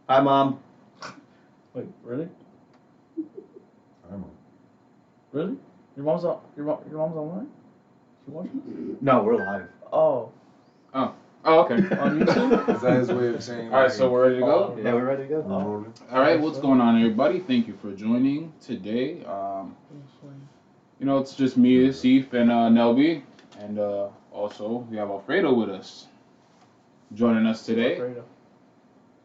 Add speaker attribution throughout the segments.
Speaker 1: Hi, Mom.
Speaker 2: Wait, really?
Speaker 3: Hi, Mom.
Speaker 2: Really? Your mom's online? She watching?
Speaker 1: No, we're live.
Speaker 2: Oh.
Speaker 4: Oh, okay.
Speaker 2: On YouTube?
Speaker 3: Is that his way of saying?
Speaker 4: All right, so we're ready to go.
Speaker 1: Yeah, we're ready to
Speaker 3: We're
Speaker 1: go.
Speaker 3: rolling.
Speaker 4: All right, what's going on, everybody? Thank you for joining today. It's just me, Sif, and Nelby, and also we have Alfredo with us, joining us today.
Speaker 2: Alfredo.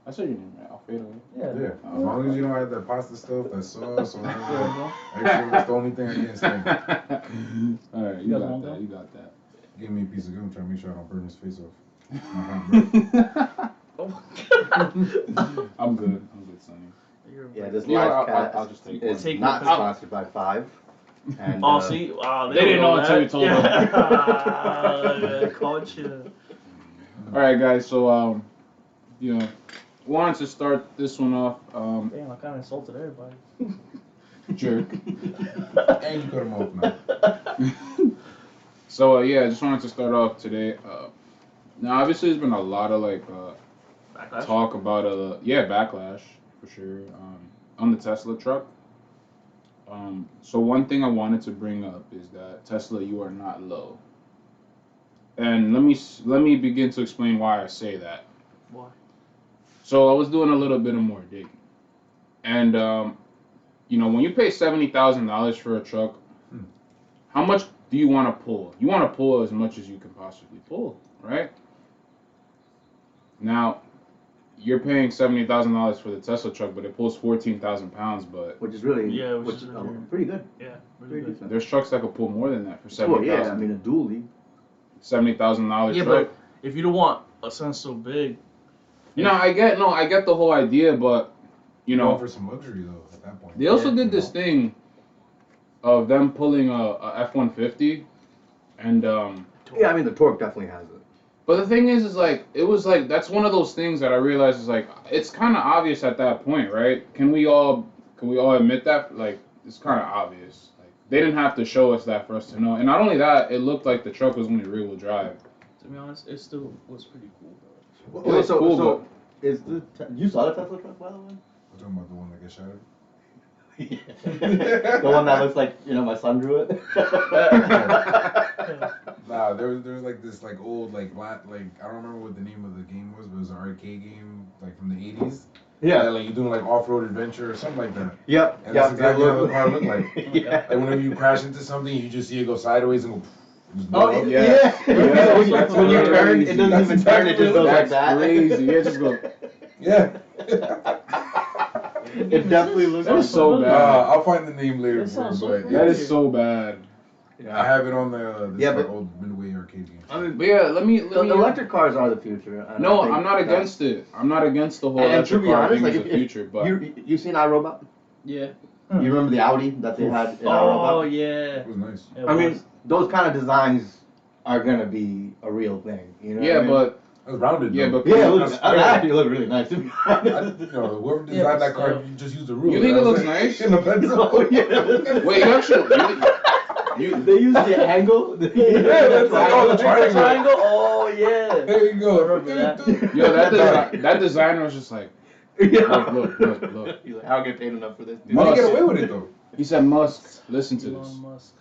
Speaker 4: I said your name right, Alfredo.
Speaker 2: Yeah.
Speaker 3: Yeah. As long as you don't have that pasta stuff, that sauce, or
Speaker 2: Yeah.
Speaker 3: extra, that's the only thing I can't stand.
Speaker 4: All right, you got that. You got that.
Speaker 3: Give me a piece of gum, trying to make sure I don't burn his face off.
Speaker 4: I'm good, Sonny.
Speaker 1: Yeah, this
Speaker 4: Yeah,
Speaker 1: live cast
Speaker 4: I'll just take
Speaker 1: is
Speaker 2: one.
Speaker 1: not
Speaker 2: Take one.
Speaker 1: sponsored by Five. And,
Speaker 2: Oh, see? Wow,
Speaker 4: They didn't know until we told them.
Speaker 2: Yeah, caught you.
Speaker 4: All right, guys. So wanted to start this one off.
Speaker 2: Damn, I kind of insulted everybody.
Speaker 4: Jerk.
Speaker 3: And you cut him off now.
Speaker 4: So I just wanted to start off today. Now, obviously, there's been a lot of
Speaker 2: Backlash?
Speaker 4: talk about backlash for sure on the Tesla truck. So one thing I wanted to bring up is that Tesla, you are not low. And let me begin to explain why I say that.
Speaker 2: Why?
Speaker 4: So I was doing a little bit of more digging, and when you pay $70,000 for a truck, how much do you want to pull? You want to pull as much as you can possibly pull, right? Now, you're paying $70,000 for the Tesla truck, but it pulls 14,000 pounds. But
Speaker 1: which is really,
Speaker 2: which is
Speaker 1: pretty good.
Speaker 2: Yeah,
Speaker 1: Pretty
Speaker 2: good.
Speaker 1: decent.
Speaker 4: there's trucks that could pull more than that for
Speaker 1: Well,
Speaker 4: 70,000.
Speaker 1: yeah, I mean a dually.
Speaker 4: $70,000
Speaker 2: Yeah,
Speaker 4: truck.
Speaker 2: but if you don't want a sun so big,
Speaker 4: I get the whole idea, but
Speaker 3: You're going for some luxury though. At that point,
Speaker 4: they also did this thing of them pulling a F-150, and
Speaker 1: Yeah, I mean the torque definitely has it.
Speaker 4: but the thing is it was that's one of those things that I realized is it's kind of obvious at that point, right? Can we all admit that it's kind of obvious. They didn't have to show us that for us to know. And not only that, it looked like the truck was only rear-wheel drive.
Speaker 2: to be honest, it still was pretty cool though.
Speaker 4: It was cool,
Speaker 1: so is you saw the Tesla truck by the way?
Speaker 3: We're talking about the one that gets shattered.
Speaker 1: The one that looks like my son drew it.
Speaker 3: Nah, there was this old black I don't remember what the name of the game was, but it was an arcade game from the 80s.
Speaker 1: Yeah.
Speaker 3: You're doing off-road adventure or something like that.
Speaker 1: Yep.
Speaker 3: And that's exactly how the car looked like.
Speaker 1: Yeah.
Speaker 3: Like whenever you crash into something, you just see it go sideways and go. Just
Speaker 1: Oh
Speaker 3: blow up.
Speaker 1: yeah.
Speaker 4: Yes.
Speaker 1: When you turn, it
Speaker 4: That's
Speaker 1: doesn't even turn. It just goes like
Speaker 4: That's
Speaker 1: that.
Speaker 4: crazy. Yeah, just go.
Speaker 3: Yeah.
Speaker 1: It definitely looks.
Speaker 4: That is so bad.
Speaker 3: I'll find the name later.
Speaker 2: That sounds so
Speaker 3: but
Speaker 2: familiar.
Speaker 4: That is so bad.
Speaker 3: I have it on the
Speaker 1: but
Speaker 3: old Midway arcade game.
Speaker 1: I mean,
Speaker 4: But yeah, let me.
Speaker 1: the electric cars are the future. And
Speaker 4: No,
Speaker 1: I think
Speaker 4: I'm not
Speaker 1: that-
Speaker 4: against it. I'm not against the whole
Speaker 1: And to
Speaker 4: electric
Speaker 1: be
Speaker 4: car
Speaker 1: honest,
Speaker 4: thing as
Speaker 1: if
Speaker 4: the future. But
Speaker 1: you seen iRobot?
Speaker 2: Yeah.
Speaker 1: You remember the Audi that they had in
Speaker 2: Oh
Speaker 1: iRobot?
Speaker 2: yeah.
Speaker 3: It was nice.
Speaker 2: It
Speaker 1: I mean,
Speaker 2: was.
Speaker 1: those kind of designs are gonna be a real thing. You know?
Speaker 4: yeah,
Speaker 1: what I mean?
Speaker 4: but
Speaker 3: It was rounded.
Speaker 4: yeah,
Speaker 3: though.
Speaker 4: but
Speaker 1: Yeah, that actually looked really nice. To be honest.
Speaker 3: Whoever
Speaker 2: Yeah,
Speaker 3: designed
Speaker 2: but
Speaker 3: that car,
Speaker 2: still.
Speaker 3: you just used a ruler.
Speaker 4: You think it
Speaker 3: That was
Speaker 4: looks nice?
Speaker 3: In the pencil.
Speaker 1: Oh, yeah.
Speaker 4: wait, you actually.
Speaker 1: They used the angle.
Speaker 3: Yeah, that's like, oh, the triangle.
Speaker 2: Triangle. Oh yeah.
Speaker 3: There you go.
Speaker 2: Remember that?
Speaker 4: Yo, that designer was just like,
Speaker 1: Yeah.
Speaker 4: look.
Speaker 1: He's like, I don't get paid enough for this. Dude.
Speaker 3: Why did you
Speaker 4: Musk.
Speaker 3: get away with it though?
Speaker 4: He said, Musk, listen to this.
Speaker 2: Elon Musk.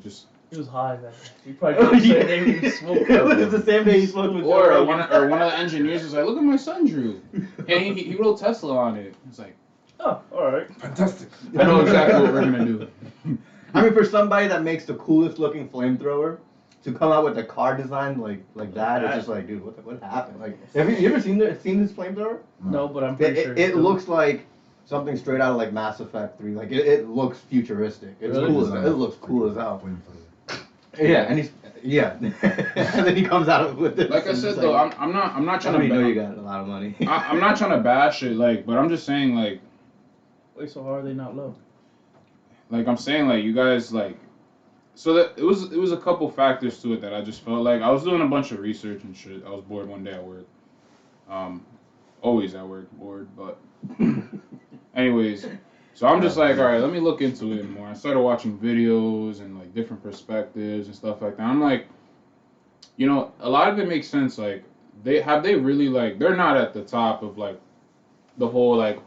Speaker 4: Just
Speaker 2: He was high that day. He probably did the same day he smoked.
Speaker 1: It was the same day he smoked with Joe
Speaker 4: or
Speaker 1: Rogan.
Speaker 4: one of the engineers was like, look at my son drew, and he wrote Tesla on it. It's like,
Speaker 2: Oh, all right.
Speaker 3: Fantastic.
Speaker 4: I know exactly what we're gonna do.
Speaker 1: I mean, for somebody that makes the coolest looking flamethrower, to come out with a car design like that, it's just like, dude, what happened? Like, have you ever seen this flamethrower?
Speaker 2: No, but I'm pretty sure.
Speaker 1: It looks like something straight out of like Mass Effect 3. Like it looks futuristic. It's
Speaker 2: Really?
Speaker 1: cool. It looks cool as hell.
Speaker 3: Flamethrower.
Speaker 1: Yeah, and and then he comes out with this.
Speaker 4: Like I
Speaker 1: and
Speaker 4: said
Speaker 1: it's
Speaker 4: though,
Speaker 1: like,
Speaker 4: I'm not
Speaker 1: that's
Speaker 4: trying
Speaker 1: when
Speaker 4: to.
Speaker 1: you know you got a lot of money.
Speaker 4: I'm not trying to bash it, but I'm just saying
Speaker 2: Wait, so how are they not low?
Speaker 4: I'm saying you guys so that it was a couple factors to it that I just felt like I was doing a bunch of research and shit. I was bored one day at work. Always at work bored, but anyways, so I'm just like, all right, let me look into it more. I started watching videos and different perspectives and stuff like that. I'm like, a lot of it makes sense. They really they're not at the top of the whole like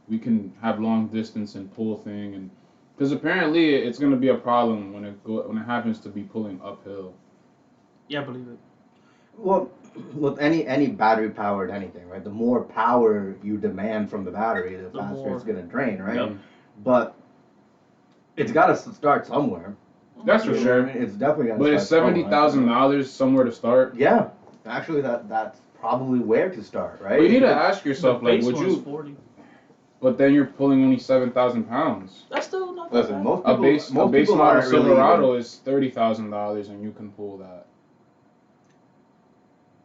Speaker 4: we can have long distance and pull thing, and because apparently it's gonna be a problem when it happens to be pulling uphill.
Speaker 2: Yeah, I believe it.
Speaker 1: Well, with any battery powered anything, right? The more power you demand from the battery, the faster it's gonna drain, right?
Speaker 2: Yep.
Speaker 1: But it's got to start somewhere.
Speaker 4: That's for
Speaker 1: You know
Speaker 4: sure.
Speaker 1: what I mean? It's definitely got to
Speaker 4: But
Speaker 1: start
Speaker 4: is $70,000 somewhere to start?
Speaker 1: Yeah, actually, that's probably where to start, right?
Speaker 4: But you need to ask yourself,
Speaker 2: The
Speaker 4: like,
Speaker 2: base
Speaker 4: would
Speaker 2: one's
Speaker 4: you?
Speaker 2: 40.
Speaker 4: But then you're pulling only 7,000 pounds.
Speaker 2: That's still not that
Speaker 1: Listen,
Speaker 2: bad.
Speaker 1: most
Speaker 4: A
Speaker 1: people,
Speaker 4: base
Speaker 1: most
Speaker 4: model
Speaker 1: people aren't really
Speaker 4: Silverado is $30,000, and you can pull that.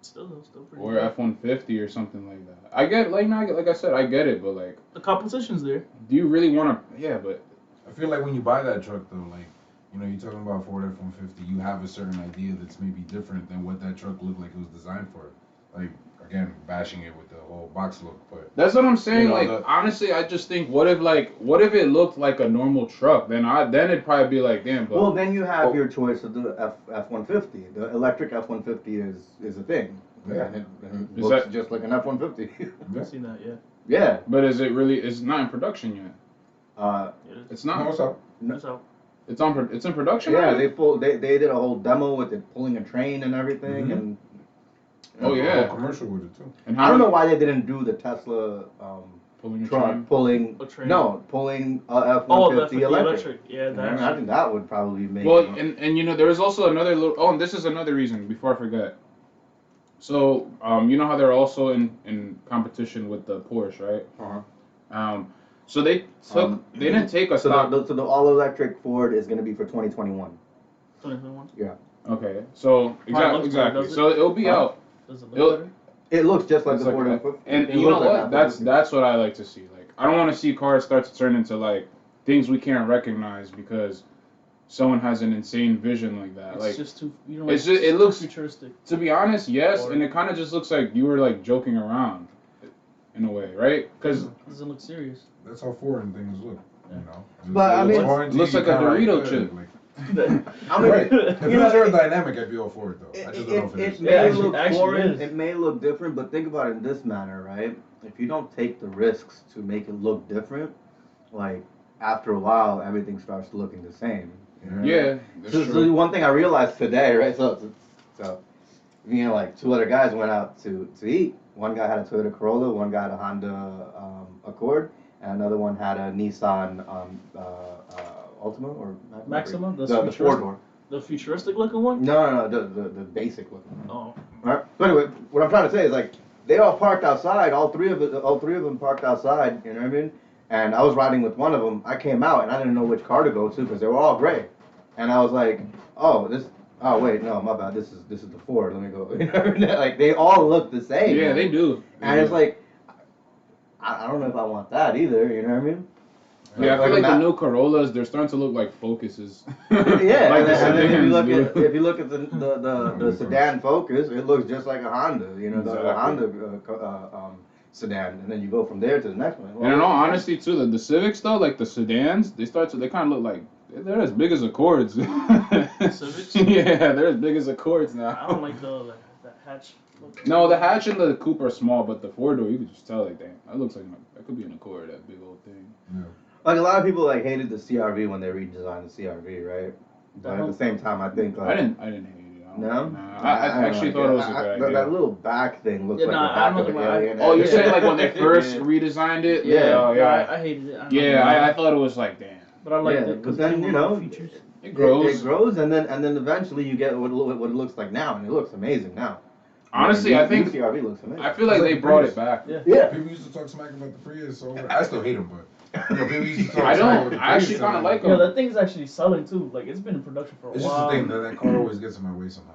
Speaker 2: Still pretty
Speaker 4: Or
Speaker 2: good.
Speaker 4: F-150 or something like that. I get like I said, I get it, but like,
Speaker 2: The competition's there.
Speaker 4: do you really want to? Yeah, but
Speaker 3: I feel like when you buy that truck though, like, you know, you're talking about Ford F-150, you have a certain idea that's maybe different than what that truck looked like it was designed for. Like, again, bashing it with the whole box look, but
Speaker 4: that's what I'm saying.
Speaker 3: You know,
Speaker 4: Like, honestly, I just think, what if it looked like a normal truck? Then it'd probably be like, damn. But
Speaker 1: Well, then you have your choice of the F-150. The electric F-150 is a thing.
Speaker 3: Yeah.
Speaker 1: And it
Speaker 4: Is
Speaker 1: looks
Speaker 4: that-
Speaker 1: just like an F-150.
Speaker 2: I've seen that, yeah.
Speaker 1: Yeah.
Speaker 4: but is it really? It's not in production yet.
Speaker 2: It is.
Speaker 4: It's
Speaker 3: no,
Speaker 4: not.
Speaker 3: what's up?
Speaker 2: It's out.
Speaker 4: It's in production.
Speaker 1: Yeah,
Speaker 4: already?
Speaker 1: they did a whole demo with it pulling a train and everything,
Speaker 3: Mhm.
Speaker 1: and
Speaker 4: Oh,
Speaker 3: A
Speaker 4: yeah.
Speaker 3: whole commercial with it too.
Speaker 4: And
Speaker 1: I don't know why they didn't do the Tesla
Speaker 4: pulling a
Speaker 1: truck
Speaker 4: train?
Speaker 1: pulling
Speaker 2: A train.
Speaker 1: pulling a
Speaker 2: Oh, the
Speaker 1: F-150 electric.
Speaker 2: Yeah,
Speaker 1: I
Speaker 2: that.
Speaker 1: imagine that would probably make.
Speaker 4: Well, and you know, there was also another little. Oh, and this is another reason. Before I forget. So, you know how they're also in competition with the Porsche, right?
Speaker 1: Uh-huh.
Speaker 4: So they didn't take a stock.
Speaker 1: So the all electric Ford is going to be for 2021.
Speaker 2: 2021.
Speaker 4: Okay, so
Speaker 2: Probably looks better,
Speaker 4: exactly.
Speaker 2: does it?
Speaker 4: So it'll be
Speaker 1: Huh?
Speaker 4: out.
Speaker 2: Does it
Speaker 4: It'll-
Speaker 2: look better?
Speaker 1: It looks just like
Speaker 4: It's
Speaker 1: the
Speaker 4: like
Speaker 1: Ford
Speaker 4: a-
Speaker 1: F-150.
Speaker 4: And
Speaker 1: It
Speaker 4: you know
Speaker 1: looks like
Speaker 4: what?
Speaker 1: an
Speaker 4: That's
Speaker 1: F-150.
Speaker 4: what I like to see. Like, I don't want to see cars start to turn into like things we can't recognize because someone has an insane vision like that.
Speaker 2: It's
Speaker 4: Like,
Speaker 2: just too. You know,
Speaker 4: it's just it looks.
Speaker 2: futuristic.
Speaker 4: To be honest, yes,
Speaker 2: Or-
Speaker 4: and it kind of just looks like you were like joking around, in a way, right? Because
Speaker 2: Doesn't look serious.
Speaker 3: That's how foreign things look, you know.
Speaker 1: But, I mean,
Speaker 3: foreign to
Speaker 4: looks
Speaker 3: you,
Speaker 4: like a
Speaker 3: kinda
Speaker 4: Dorito
Speaker 3: yeah,
Speaker 4: chip.
Speaker 3: Like,
Speaker 1: I mean,
Speaker 3: right. If
Speaker 1: you
Speaker 3: it
Speaker 1: know,
Speaker 3: was aerodynamic, I'd be all for it though. I just don't know if it
Speaker 1: it
Speaker 3: is.
Speaker 1: may
Speaker 2: Yeah,
Speaker 1: look
Speaker 2: actually
Speaker 1: foreign,
Speaker 2: is.
Speaker 1: it may look different, but think about it in this manner, right? If you don't take the risks to make it look different, like after a while, everything starts looking the same. You know?
Speaker 4: yeah, that's
Speaker 1: So
Speaker 4: true.
Speaker 1: one thing I realized today, right? So me and like two other guys went out to eat. One guy had a Toyota Corolla, one guy had a Honda Accord, and another one had a Nissan Altima or
Speaker 2: Maxima,
Speaker 1: the
Speaker 2: futuristic-
Speaker 1: four door.
Speaker 2: The futuristic looking one.
Speaker 1: No, the basic looking one.
Speaker 2: Oh.
Speaker 1: Right. So anyway, what I'm trying to say is like they all parked outside. All three of them parked outside. You know what I mean? And I was riding with one of them. I came out and I didn't know which car to go to because they were all gray. And I was like, oh wait, no, my bad. This is the Ford. Let me go. You know what I mean? Like they all look the same.
Speaker 4: Yeah,
Speaker 1: man.
Speaker 4: they do.
Speaker 1: And it's like I don't know if I want that either. You know what I mean?
Speaker 4: Yeah, I feel
Speaker 1: Like
Speaker 4: like
Speaker 1: a
Speaker 4: the
Speaker 1: ma-
Speaker 4: new Corollas, they're starting to look like Focuses.
Speaker 1: Yeah,
Speaker 4: Like
Speaker 1: and
Speaker 4: the
Speaker 1: then if you look
Speaker 4: sedans,
Speaker 1: at
Speaker 4: dude.
Speaker 1: the sedan Focus, it looks just like a Honda, you know, the
Speaker 4: Exactly.
Speaker 1: Honda sedan, and then you go from there to the next one.
Speaker 4: And in all honesty, too, the Civics though, like the sedans, they kind of look like they're as big as Accords.
Speaker 2: Civics?
Speaker 4: Yeah, they're as big as Accords now.
Speaker 2: I don't like the hatch. Look.
Speaker 4: No, the hatch and the coupe are small, but the four door, you could just tell, like, damn, that looks like that could be an Accord, that big old thing.
Speaker 3: Yeah.
Speaker 1: Like a lot of people like hated the CRV when they redesigned the CRV, right? But at the same time, I think like,
Speaker 4: I didn't hate it.
Speaker 1: No,
Speaker 4: Nah, I actually thought it was a good idea.
Speaker 1: That little back thing looks
Speaker 2: Yeah,
Speaker 1: like
Speaker 2: nah,
Speaker 1: the back
Speaker 2: I'm
Speaker 1: of an
Speaker 2: not gonna lie.
Speaker 1: alien.
Speaker 4: Oh, you're saying like when they first
Speaker 1: Yeah.
Speaker 4: redesigned it?
Speaker 1: Yeah.
Speaker 4: Oh, yeah.
Speaker 2: I hated it.
Speaker 4: Yeah, I thought it was like, damn.
Speaker 2: But I liked
Speaker 1: Yeah,
Speaker 2: it.
Speaker 1: but
Speaker 2: 'cause
Speaker 1: then,
Speaker 2: it came
Speaker 1: you
Speaker 2: with all
Speaker 1: know,
Speaker 2: the features.
Speaker 4: It grows.
Speaker 1: It grows, and then eventually you get what it looks like now, and it looks amazing now.
Speaker 4: Honestly, I think,
Speaker 1: the CRV looks amazing.
Speaker 4: I feel like
Speaker 3: It's like
Speaker 4: they
Speaker 3: the
Speaker 4: brought
Speaker 3: Prius.
Speaker 4: it back.
Speaker 2: Yeah.
Speaker 1: Yeah.
Speaker 3: People used to talk smack about the Prius over. I still hate them, but you know, people used to talk
Speaker 4: I
Speaker 3: smack
Speaker 4: don't.
Speaker 3: about the
Speaker 4: I actually
Speaker 3: Prius,
Speaker 4: kind of
Speaker 3: and
Speaker 4: like
Speaker 2: Yo,
Speaker 4: them.
Speaker 2: that thing's actually selling too. Like it's been in production for a
Speaker 3: It's just
Speaker 2: while.
Speaker 3: the thing that car always gets in my way somehow.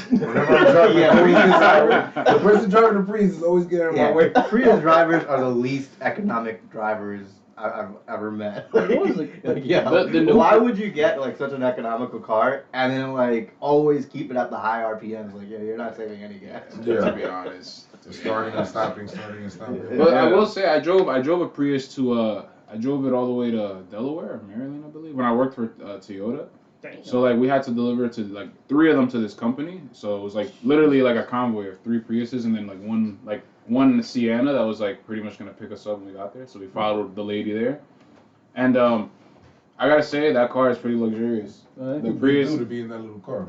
Speaker 3: Whenever I'm driving the person driving the Prius is always getting in my way.
Speaker 1: Prius drivers are the least economic drivers I've ever met.
Speaker 2: What was it?
Speaker 1: Like, yeah.
Speaker 4: The new-
Speaker 1: Why would you get like such an economical car and then like always keep it at the high RPMs? Like, yeah, you're not saving any gas.
Speaker 3: Yeah.
Speaker 4: To be honest.
Speaker 3: Just starting and stopping, starting and stopping.
Speaker 4: But I
Speaker 1: Yeah.
Speaker 4: will say, I drove a Prius to I drove it all the way to Delaware or Maryland, I believe, when I worked for Toyota.
Speaker 2: Damn.
Speaker 4: So like we had to deliver to like 3 of them to this company. So it was like literally like a convoy of 3 Priuses and then like one Sienna that was like pretty much gonna pick us up when we got there. So we followed the lady there, and I gotta say that car is pretty luxurious. The Prius.
Speaker 3: To be in that little car.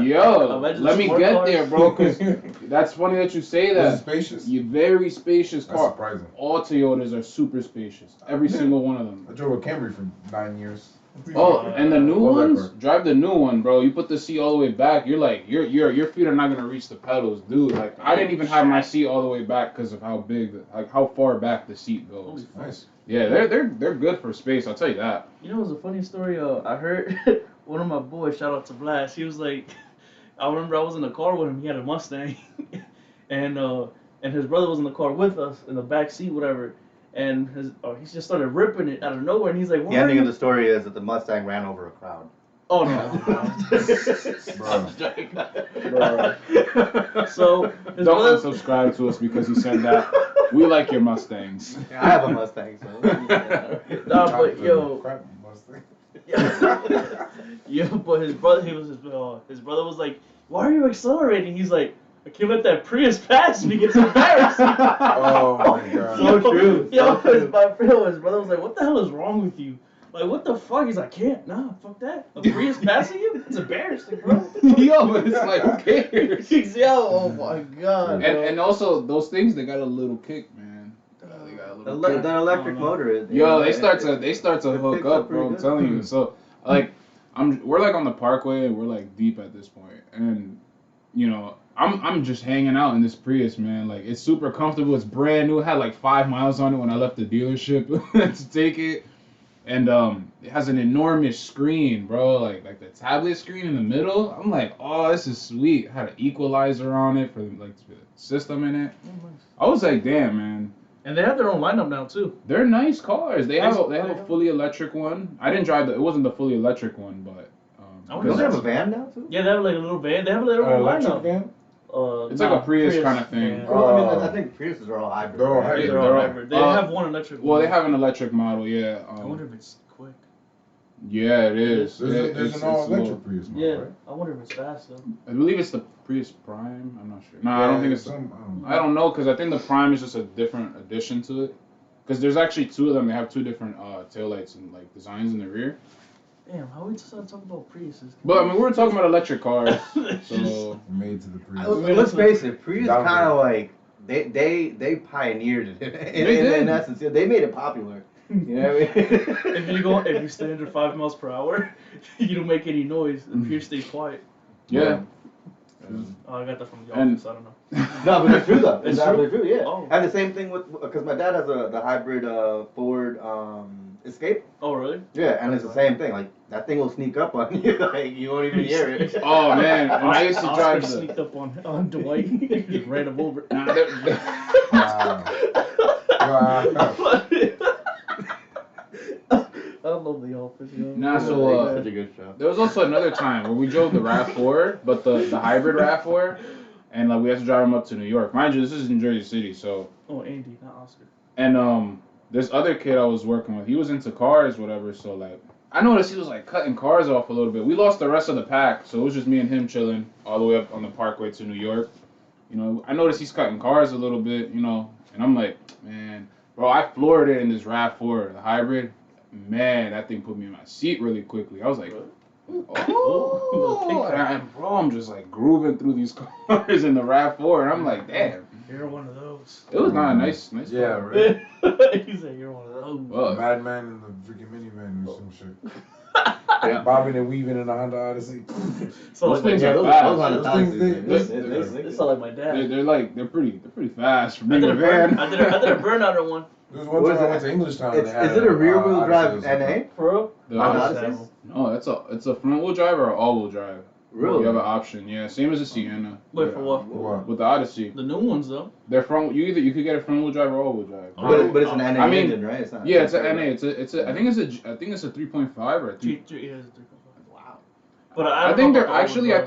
Speaker 4: Yo,
Speaker 2: Imagine
Speaker 4: let me
Speaker 2: smart
Speaker 4: get
Speaker 2: cars.
Speaker 4: there, bro. Cause that's funny that you say
Speaker 3: Was it
Speaker 4: that.
Speaker 3: spacious?
Speaker 4: You very spacious
Speaker 3: That's
Speaker 4: car.
Speaker 3: surprising.
Speaker 4: All Toyotas are super spacious. Every single one of them.
Speaker 3: I drove a Camry for 9 years.
Speaker 4: Oh, and the new
Speaker 3: Love that
Speaker 4: ones,
Speaker 3: car.
Speaker 4: drive the new one, bro. You put the seat all the way back. You're like, your feet are not gonna reach the pedals, dude. Like, I didn't even have my seat all the way back because of how big, like how far back the seat goes.
Speaker 2: Holy fuck.
Speaker 3: Nice.
Speaker 4: Yeah, they're good for space. I'll tell you that.
Speaker 2: You know, it was a funny story. I heard one of my boys, shout out to Blast. He was like, I remember I was in the car with him. He had a Mustang, and his brother was in the car with us in the back seat, whatever. And he just started ripping it out of nowhere, and he's like,
Speaker 1: The ending of the story is that the Mustang ran over a crowd.
Speaker 2: Oh no.
Speaker 3: Bro.
Speaker 2: So his
Speaker 4: Don't
Speaker 2: brother,
Speaker 4: unsubscribe to us because he said that. We like your Mustangs.
Speaker 1: I have a Mustang, so.
Speaker 2: Nah, but yo,
Speaker 3: Crap Mustang.
Speaker 2: yeah, but his brother, his brother was like, "Why are you accelerating?" He's like, "I can't let that Prius pass me. It's embarrassing."
Speaker 3: Oh my god.
Speaker 1: So true.
Speaker 2: Yo,
Speaker 1: So true.
Speaker 2: his brother was like, "What the hell is wrong with you? Like, what the fuck?" He's like, "Can't, nah, fuck that. A Prius passing you? It's embarrassing, bro."
Speaker 4: Yo, but it's like, who cares?
Speaker 2: Yo, oh my god.
Speaker 4: And also those things, they got a little kick, man. They got a little kick.
Speaker 1: The electric motor is.
Speaker 4: Yo, they start to
Speaker 1: it
Speaker 4: hook
Speaker 1: picks
Speaker 4: up,
Speaker 1: pretty
Speaker 4: bro. I'm
Speaker 1: good.
Speaker 4: telling you. So like, we're like on the Parkway and we're like deep at this point, and you know, I'm just hanging out in this Prius, man. Like it's super comfortable. It's brand new. It had like 5 miles on it when I left the dealership to take it, and it has an enormous screen, bro. Like the tablet screen in the middle. I'm like, oh, this is sweet. Had an equalizer on it for like the system in it. I was like, damn, man.
Speaker 2: And they have their own lineup now too.
Speaker 4: They're nice cars. They have a fully electric one. I didn't drive it wasn't the fully electric one, but
Speaker 2: I
Speaker 1: Don't they have a van now too?
Speaker 2: Yeah, they have like a little van. They have their
Speaker 3: An
Speaker 2: own
Speaker 3: electric
Speaker 2: lineup.
Speaker 3: van?
Speaker 4: It's like a Prius kind of thing.
Speaker 2: Yeah.
Speaker 1: Well, I mean, I think Priuses are all hybrid.
Speaker 3: They're all
Speaker 1: right?
Speaker 3: hybrid.
Speaker 2: They're all
Speaker 4: They're all-
Speaker 2: hybrid. They have one electric.
Speaker 4: Well, they
Speaker 2: one.
Speaker 4: have an electric model, yeah.
Speaker 2: I wonder if it's quick.
Speaker 4: Yeah, it is.
Speaker 3: There's
Speaker 4: It's
Speaker 3: an all
Speaker 4: slow.
Speaker 3: electric Prius model,
Speaker 2: Yeah,
Speaker 3: right?
Speaker 2: I wonder if it's fast though.
Speaker 4: I believe it's the Prius Prime. I'm not sure. No, I don't think it's.
Speaker 3: some.
Speaker 4: I don't know because I think the Prime is just a different addition to it. Because there's actually 2 of them. They have 2 different taillights and like designs in the rear.
Speaker 2: Damn, how we started talking about Priuses?
Speaker 4: But I mean, we were talking about electric cars, so
Speaker 3: Made to the Prius.
Speaker 1: Let's face it, Prius
Speaker 3: Down
Speaker 1: kind of
Speaker 3: there.
Speaker 1: like they pioneered it
Speaker 4: They did.
Speaker 1: in essence. Yeah, they made it popular. You know what I mean?
Speaker 2: if you stay under 5 miles per hour, you don't make any noise. The Prius stays quiet.
Speaker 4: yeah.
Speaker 2: Oh, I got that from the
Speaker 4: And-
Speaker 2: office. I don't know.
Speaker 1: No, but it's true though.
Speaker 2: It's
Speaker 1: It's absolutely true. Yeah.
Speaker 2: Oh.
Speaker 1: And the same thing with because my dad has the hybrid Ford Escape.
Speaker 2: Oh, really?
Speaker 1: Yeah, and it's the same thing. Like that thing will sneak up on you. Like you won't even hear it.
Speaker 4: Oh man, when I used to
Speaker 2: Oscar
Speaker 4: drive the.
Speaker 2: sneaked up on Dwight. He just ran him over.
Speaker 4: Nah,
Speaker 3: Wow.
Speaker 2: I love The Office. You know?
Speaker 4: Nah, so,
Speaker 1: such a good show.
Speaker 4: There was also another time where we drove the RAV4, but the hybrid RAV4, and like we had to drive him up to New York. Mind you, this is in Jersey City, so.
Speaker 2: Oh, Andy, not Oscar.
Speaker 4: And this other kid I was working with, he was into cars, whatever. So like, I noticed he was like cutting cars off a little bit. We lost the rest of the pack, so it was just me and him chilling all the way up on the Parkway to New York. You know, I noticed he's cutting cars a little bit, you know, and I'm like, man, bro, I floored it in this RAV4, the hybrid. Man, that thing put me in my seat really quickly. I was like, oh, and bro, I'm just like grooving through these cars in the RAV4, and I'm like, damn,
Speaker 2: You're one of those.
Speaker 4: it was not a nice
Speaker 3: Yeah,
Speaker 4: car.
Speaker 3: right.
Speaker 2: He said you're one of those.
Speaker 4: Well,
Speaker 3: Madman in the freaking minivan or some shit.
Speaker 1: Yeah.
Speaker 3: Bobbing and weaving in a Honda Odyssey.
Speaker 2: So
Speaker 4: Those things
Speaker 1: Yeah,
Speaker 4: are
Speaker 1: those
Speaker 4: fast.
Speaker 1: are the
Speaker 3: Those
Speaker 1: times.
Speaker 3: things,
Speaker 2: They sound like my dad.
Speaker 4: they're pretty fast for
Speaker 2: I
Speaker 4: being
Speaker 2: did
Speaker 4: a
Speaker 2: a burn.
Speaker 4: van.
Speaker 2: I did a burnout on one.
Speaker 3: There was one
Speaker 1: What
Speaker 3: time
Speaker 1: is
Speaker 3: I
Speaker 1: that?
Speaker 3: went to English Town.
Speaker 1: Is it a rear wheel drive NA?
Speaker 2: For real?
Speaker 4: The
Speaker 1: On
Speaker 4: Odyssey.
Speaker 1: Odyssey?
Speaker 4: No, it's a front wheel drive or an all wheel drive.
Speaker 1: Really?
Speaker 4: You have an option, yeah, same as a Sienna.
Speaker 2: Wait, for what?
Speaker 3: What?
Speaker 4: With the Odyssey,
Speaker 2: The new ones though.
Speaker 4: they're front. You could get a front wheel drive or all wheel drive.
Speaker 1: But it's an NA
Speaker 4: I mean,
Speaker 1: engine, right? It's not.
Speaker 4: Yeah, it's a NA. It's a. I think it's a 3.5 or a 3.
Speaker 2: Yeah, it's a 3.5. Wow. But
Speaker 4: I
Speaker 2: don't
Speaker 4: think
Speaker 2: know
Speaker 4: they're
Speaker 2: about the
Speaker 4: actually.
Speaker 2: all-wheel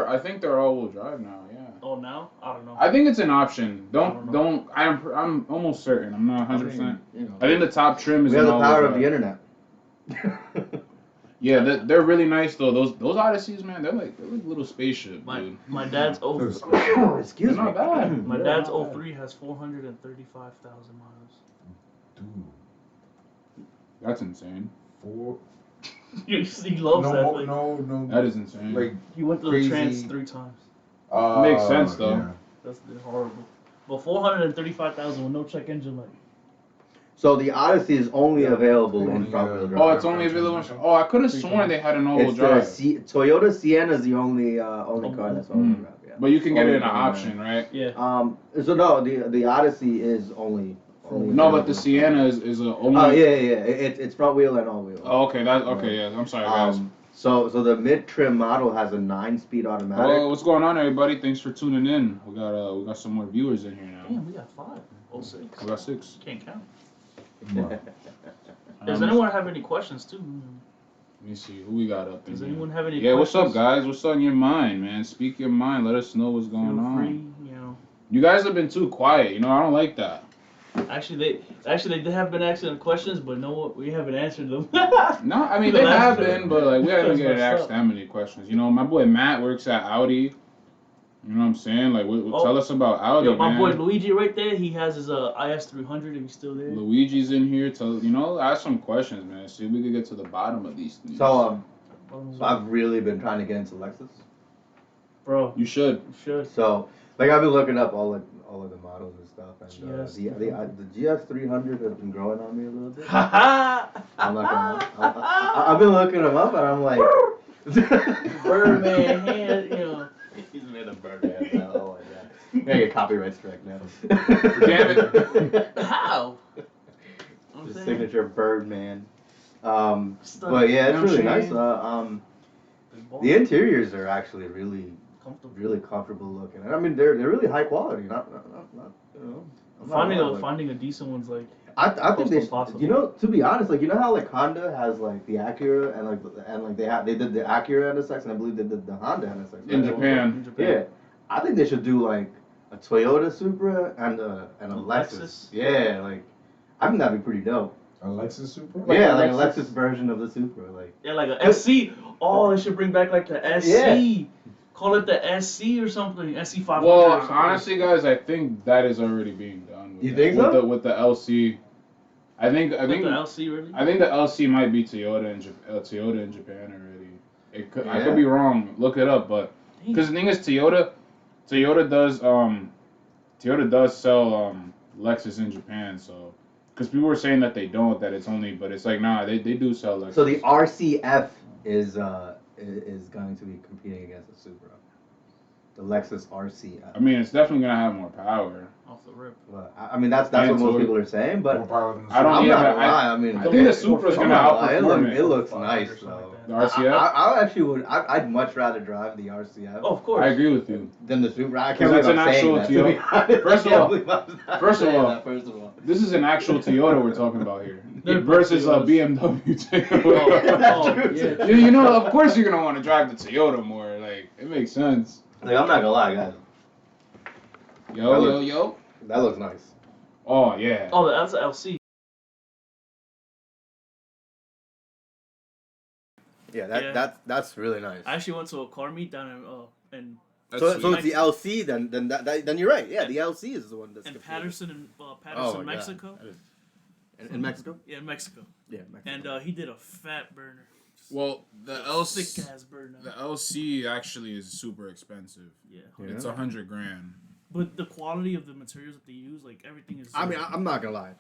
Speaker 4: I think they're all wheel drive now. Yeah.
Speaker 2: drive. Oh, now? I don't know.
Speaker 4: I think it's an option.
Speaker 2: I don't know.
Speaker 4: Don't. I'm almost certain. I'm not 100%.
Speaker 1: You know,
Speaker 4: I think the top trim is
Speaker 1: we have
Speaker 4: an
Speaker 1: the
Speaker 4: all-wheel
Speaker 1: power of
Speaker 4: drive.
Speaker 1: the internet.
Speaker 4: Yeah, they're really nice though. Those Odysseys, man, they're like little spaceship, dude.
Speaker 2: My dad's
Speaker 1: Excuse
Speaker 4: They're
Speaker 1: me.
Speaker 4: not bad.
Speaker 2: My
Speaker 4: They're
Speaker 2: dad's
Speaker 4: not bad.
Speaker 2: 03 has 435,000 miles.
Speaker 3: Dude,
Speaker 4: That's insane.
Speaker 2: He loves that thing.
Speaker 3: no.
Speaker 4: That is insane.
Speaker 3: Like
Speaker 2: He went to the
Speaker 3: crazy.
Speaker 2: trans 3 times.
Speaker 4: Makes sense, though.
Speaker 3: Yeah.
Speaker 2: That's horrible. But 435,000 with no check engine light.
Speaker 1: So the Odyssey is only available in front wheel drive.
Speaker 4: Oh, it's only available. Oh, I could have sworn they had an all-wheel
Speaker 1: It's
Speaker 4: drive.
Speaker 1: Toyota Sienna is the only car that's all-wheel drive. Yeah.
Speaker 4: But you can get it in an
Speaker 1: Only
Speaker 4: option, right?
Speaker 2: Yeah.
Speaker 1: So no, the Odyssey is only.
Speaker 4: No, but the Sienna is a only.
Speaker 1: Oh yeah. It's front wheel and all wheel.
Speaker 4: Oh, okay. That's okay. Yeah, I'm sorry, guys.
Speaker 1: So the mid trim model has a 9-speed automatic.
Speaker 4: Oh, what's going on, everybody? Thanks for tuning in. We got some more viewers in here now.
Speaker 2: Damn, we got 5. 06.
Speaker 4: We got 6.
Speaker 2: Can't count.
Speaker 3: What?
Speaker 2: Does anyone have any questions too?
Speaker 4: Let me see who we got up in
Speaker 2: Does
Speaker 4: here.
Speaker 2: anyone have any
Speaker 4: Yeah,
Speaker 2: questions?
Speaker 4: what's up, guys? What's on your mind, man? Speak your mind. Let us know what's going
Speaker 2: Feel
Speaker 4: on.
Speaker 2: free, you know.
Speaker 4: You guys have been too quiet. You know, I don't like that.
Speaker 2: Actually, they have been asking questions, but no, we haven't answered them.
Speaker 4: No, I mean, they have been, but like we haven't get asked that many questions. You know, my boy Matt works at Audi. You know what I'm saying? Like, tell us about Audi,
Speaker 2: Yo, my
Speaker 4: man.
Speaker 2: boy Luigi right there, he has his IS300 if he's still there.
Speaker 4: Luigi's in here. Ask some questions, man. See if we could get to the bottom of these things.
Speaker 1: So I've really been trying to get into Lexus.
Speaker 2: Bro,
Speaker 4: you should.
Speaker 2: you should.
Speaker 1: So like I've been looking up all of the models and stuff, and
Speaker 2: GS.
Speaker 1: the GS300 has been growing on me a little bit.
Speaker 2: Ha
Speaker 1: I'm not gonna. I've been looking them up, and I'm like,
Speaker 2: Birdman hand, you know.
Speaker 1: He's made a Birdman. Oh my god. Gonna get copyright strike now.
Speaker 4: Damn it.
Speaker 2: How?
Speaker 1: The signature Birdman. But yeah, it's really nice. The interiors are actually really comfortable looking, and I mean they're really high quality. Not you know.
Speaker 2: Finding a decent one's like.
Speaker 1: I think they,
Speaker 2: possible.
Speaker 1: you know, to be honest, like you know how like Honda has like the Acura and they did the Acura NSX, and I believe they did the Honda NSX
Speaker 4: In Japan.
Speaker 1: Yeah, I think they should do like a Toyota Supra and a Lexus. Yeah, like I think that'd be pretty dope.
Speaker 3: A Lexus Supra?
Speaker 1: Yeah, like a Lexus version of the Supra, like.
Speaker 2: Yeah, like a SC. Oh, they should bring back like the SC.
Speaker 1: Yeah.
Speaker 2: Call it the SC or something. SC 500.
Speaker 4: Well,
Speaker 2: or something.
Speaker 4: honestly, guys, I think that is already being done.
Speaker 1: You think so?
Speaker 4: With the LC. I think
Speaker 2: the LC really.
Speaker 4: I think the LC might be Toyota in Japan already. I
Speaker 1: Yeah.
Speaker 4: could be wrong. Look it up, but because the thing is, Toyota does sell Lexus in Japan. So because people were saying that they don't, that it's only, but it's like nah, they do sell Lexus.
Speaker 1: So the RCF is going to be competing against the Supra. The Lexus RCF.
Speaker 4: I mean, it's definitely gonna have more power.
Speaker 2: Off the rip.
Speaker 1: Well, I mean that's what most people are saying, but
Speaker 3: More power than the
Speaker 4: I don't
Speaker 1: I'm
Speaker 4: yeah,
Speaker 1: not
Speaker 4: but
Speaker 1: gonna lie. I mean,
Speaker 4: I think the Supra's gonna outperform it.
Speaker 1: It looks nice though.
Speaker 4: The RCF.
Speaker 1: I actually would. I'd much rather drive the RCF
Speaker 2: Oh, of course.
Speaker 4: I agree with you.
Speaker 1: than the Supra. I
Speaker 4: 'Cause
Speaker 1: can't believe
Speaker 4: that's
Speaker 1: I'm
Speaker 4: an
Speaker 1: saying
Speaker 4: actual
Speaker 1: that. To be honest.
Speaker 4: First of
Speaker 1: I can't
Speaker 4: all-
Speaker 1: believe I'm not
Speaker 4: first of
Speaker 1: saying
Speaker 4: all-
Speaker 1: that, first of all.
Speaker 4: This is an actual Toyota we're talking about here
Speaker 2: They're
Speaker 4: versus a
Speaker 2: both
Speaker 4: BMW Toyota.
Speaker 2: Oh, yeah.
Speaker 4: You know, of course you're gonna want to drive the Toyota more. Like it makes sense.
Speaker 1: Like, I'm not gonna lie, guys.
Speaker 4: Yo.
Speaker 1: That looks nice.
Speaker 4: Oh yeah.
Speaker 2: Oh, that's an LC.
Speaker 1: Yeah,
Speaker 2: Yeah.
Speaker 1: that's really nice.
Speaker 2: I actually went to a car meet down in
Speaker 4: That's
Speaker 1: So
Speaker 4: sweet.
Speaker 1: it's the LC then you're right. Yeah, the LC is the one that's competing.
Speaker 2: Patterson,
Speaker 1: Oh, yeah.
Speaker 2: Mexico.
Speaker 1: In Mexico?
Speaker 2: Yeah, Mexico.
Speaker 1: Yeah, Mexico.
Speaker 2: And he did a fat burner.
Speaker 4: Well, the
Speaker 2: Sick ass burner.
Speaker 4: the LC actually is super expensive.
Speaker 2: Yeah.
Speaker 1: Yeah.
Speaker 4: It's $100,000.
Speaker 2: But the quality of the materials that they use, like everything is.
Speaker 1: I mean, I'm not gonna lie.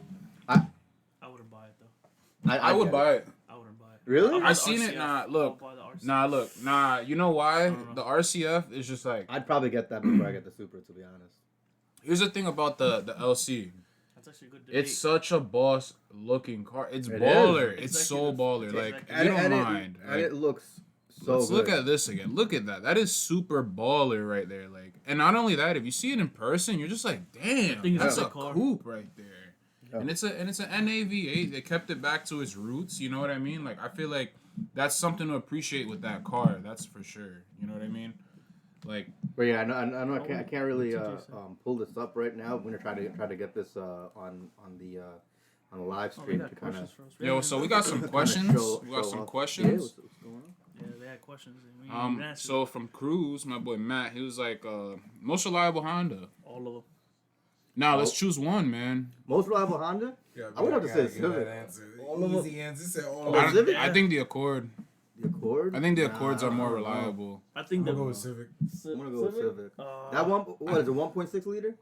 Speaker 2: I wouldn't buy it though.
Speaker 4: I would buy it.
Speaker 2: I wouldn't buy it.
Speaker 1: Really?
Speaker 2: I'll buy
Speaker 4: I
Speaker 2: the
Speaker 4: seen it.
Speaker 2: RCF.
Speaker 4: Nah,
Speaker 2: I'll
Speaker 4: look.
Speaker 2: buy the RCF.
Speaker 4: Nah. You know why?
Speaker 2: I don't know.
Speaker 4: The RCF is just like.
Speaker 1: I'd probably get that before I get the Supra, to be honest.
Speaker 4: Here's the thing about the LC.
Speaker 2: That's actually a good debate.
Speaker 4: It's such a boss looking car. It's
Speaker 1: It
Speaker 4: baller.
Speaker 1: is.
Speaker 4: It's so baller.
Speaker 2: It's
Speaker 4: Like
Speaker 2: executive.
Speaker 4: you don't
Speaker 1: and
Speaker 4: mind.
Speaker 1: and it looks so
Speaker 4: Let's
Speaker 1: good.
Speaker 4: look at this again. Look at that. That is super baller right there. Like, and not only that, if you see it in person, you're just like, damn,
Speaker 2: thing is
Speaker 4: that's
Speaker 2: a
Speaker 4: a
Speaker 2: car.
Speaker 4: coupe right there.
Speaker 1: Yeah.
Speaker 4: And it's an NAV8. They kept it back to its roots. You know what I mean? Like, I feel like that's something to appreciate with that car. That's for sure. You know what I mean? Like,
Speaker 1: But yeah, I know I can't really
Speaker 2: That's what you
Speaker 1: pull this up right now. I'm gonna try to get this on on a live
Speaker 2: Oh, they
Speaker 1: stream
Speaker 2: got
Speaker 1: to kind
Speaker 2: questions
Speaker 1: of.
Speaker 2: for us.
Speaker 4: Yo, so we got some questions. We got some questions.
Speaker 1: What's going on?
Speaker 2: Yeah, they had questions. And we didn't even answer
Speaker 4: So from Cruz, my boy Matt, he was like, most reliable Honda.
Speaker 2: all of them.
Speaker 4: Now let's choose one, man.
Speaker 1: Most reliable Honda?
Speaker 3: Yeah,
Speaker 1: I would have to say
Speaker 3: gotta give that
Speaker 1: Civic.
Speaker 3: answer.
Speaker 1: All of
Speaker 3: Easy answer. Said all
Speaker 1: Oh,
Speaker 3: of them.
Speaker 1: Civic?
Speaker 4: I think the Accord.
Speaker 1: The Accord?
Speaker 4: I think the
Speaker 1: Nah,
Speaker 4: Accords are more
Speaker 1: I don't know.
Speaker 4: reliable.
Speaker 2: I think
Speaker 3: I'm
Speaker 2: the
Speaker 3: gonna go with Civic.
Speaker 1: I'm gonna go with Civic.
Speaker 2: Uh,
Speaker 1: That one, what is it? 1.6 liter?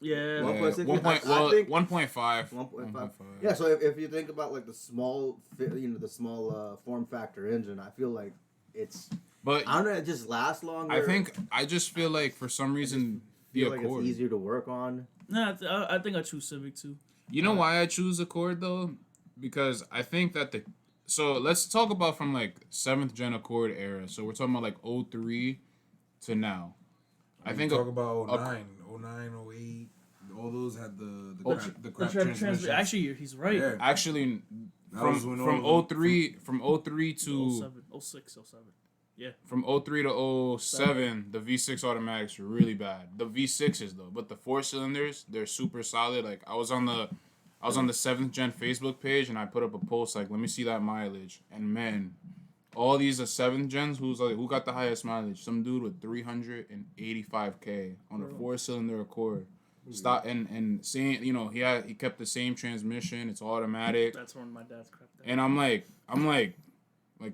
Speaker 2: Yeah.
Speaker 1: 1.6
Speaker 4: 1 point,
Speaker 1: I
Speaker 4: well,
Speaker 1: think-
Speaker 4: 1.5.
Speaker 1: 1.5. Yeah. So if you think about like the small, the small form factor engine, I feel like it's.
Speaker 4: But
Speaker 1: I don't know. It just lasts longer.
Speaker 4: I just feel like for some reason the
Speaker 1: feel like
Speaker 4: Accord.
Speaker 1: it's easier to work on.
Speaker 2: Nah, I think I choose Civic too.
Speaker 4: You know why I choose Accord though? Because I think that so let's talk about from like 7th gen Accord era. So we're talking about like 03 to now. I think
Speaker 3: talk about 09, 08. All those had the crap transmission.
Speaker 2: Actually, he's right.
Speaker 3: Yeah.
Speaker 4: actually
Speaker 3: That was when
Speaker 4: from
Speaker 3: all
Speaker 4: 03 to
Speaker 2: 07, 06, 07. Yeah.
Speaker 4: from 03 to 07, the V6 automatics were really bad. The V6s though, but the 4-cylinders, they're super solid. Like I was on the 7th gen Facebook page and I put up a post like, let me see that mileage. And man, all these are 7th gens. Who got the highest mileage? Some dude with 385K on a 4-cylinder Accord. Stop and saying, he kept the same transmission. It's automatic.
Speaker 2: That's when my dad's crapped out.
Speaker 4: And I'm like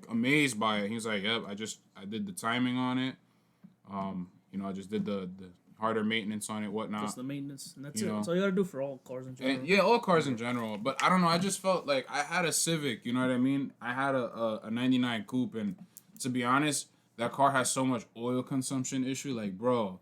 Speaker 4: amazed by it. He was like, "Yep, I did the timing on it. I just did the harder maintenance on it, whatnot.
Speaker 2: Just the maintenance, and that's
Speaker 4: You
Speaker 2: it.
Speaker 4: know.
Speaker 2: That's all you gotta do for all cars in general.
Speaker 4: And yeah, all cars in general. But I don't know. I just felt like I had a Civic. You know what I mean? I had a '99 coupe, and to be honest, that car has so much oil consumption issue. Like, bro,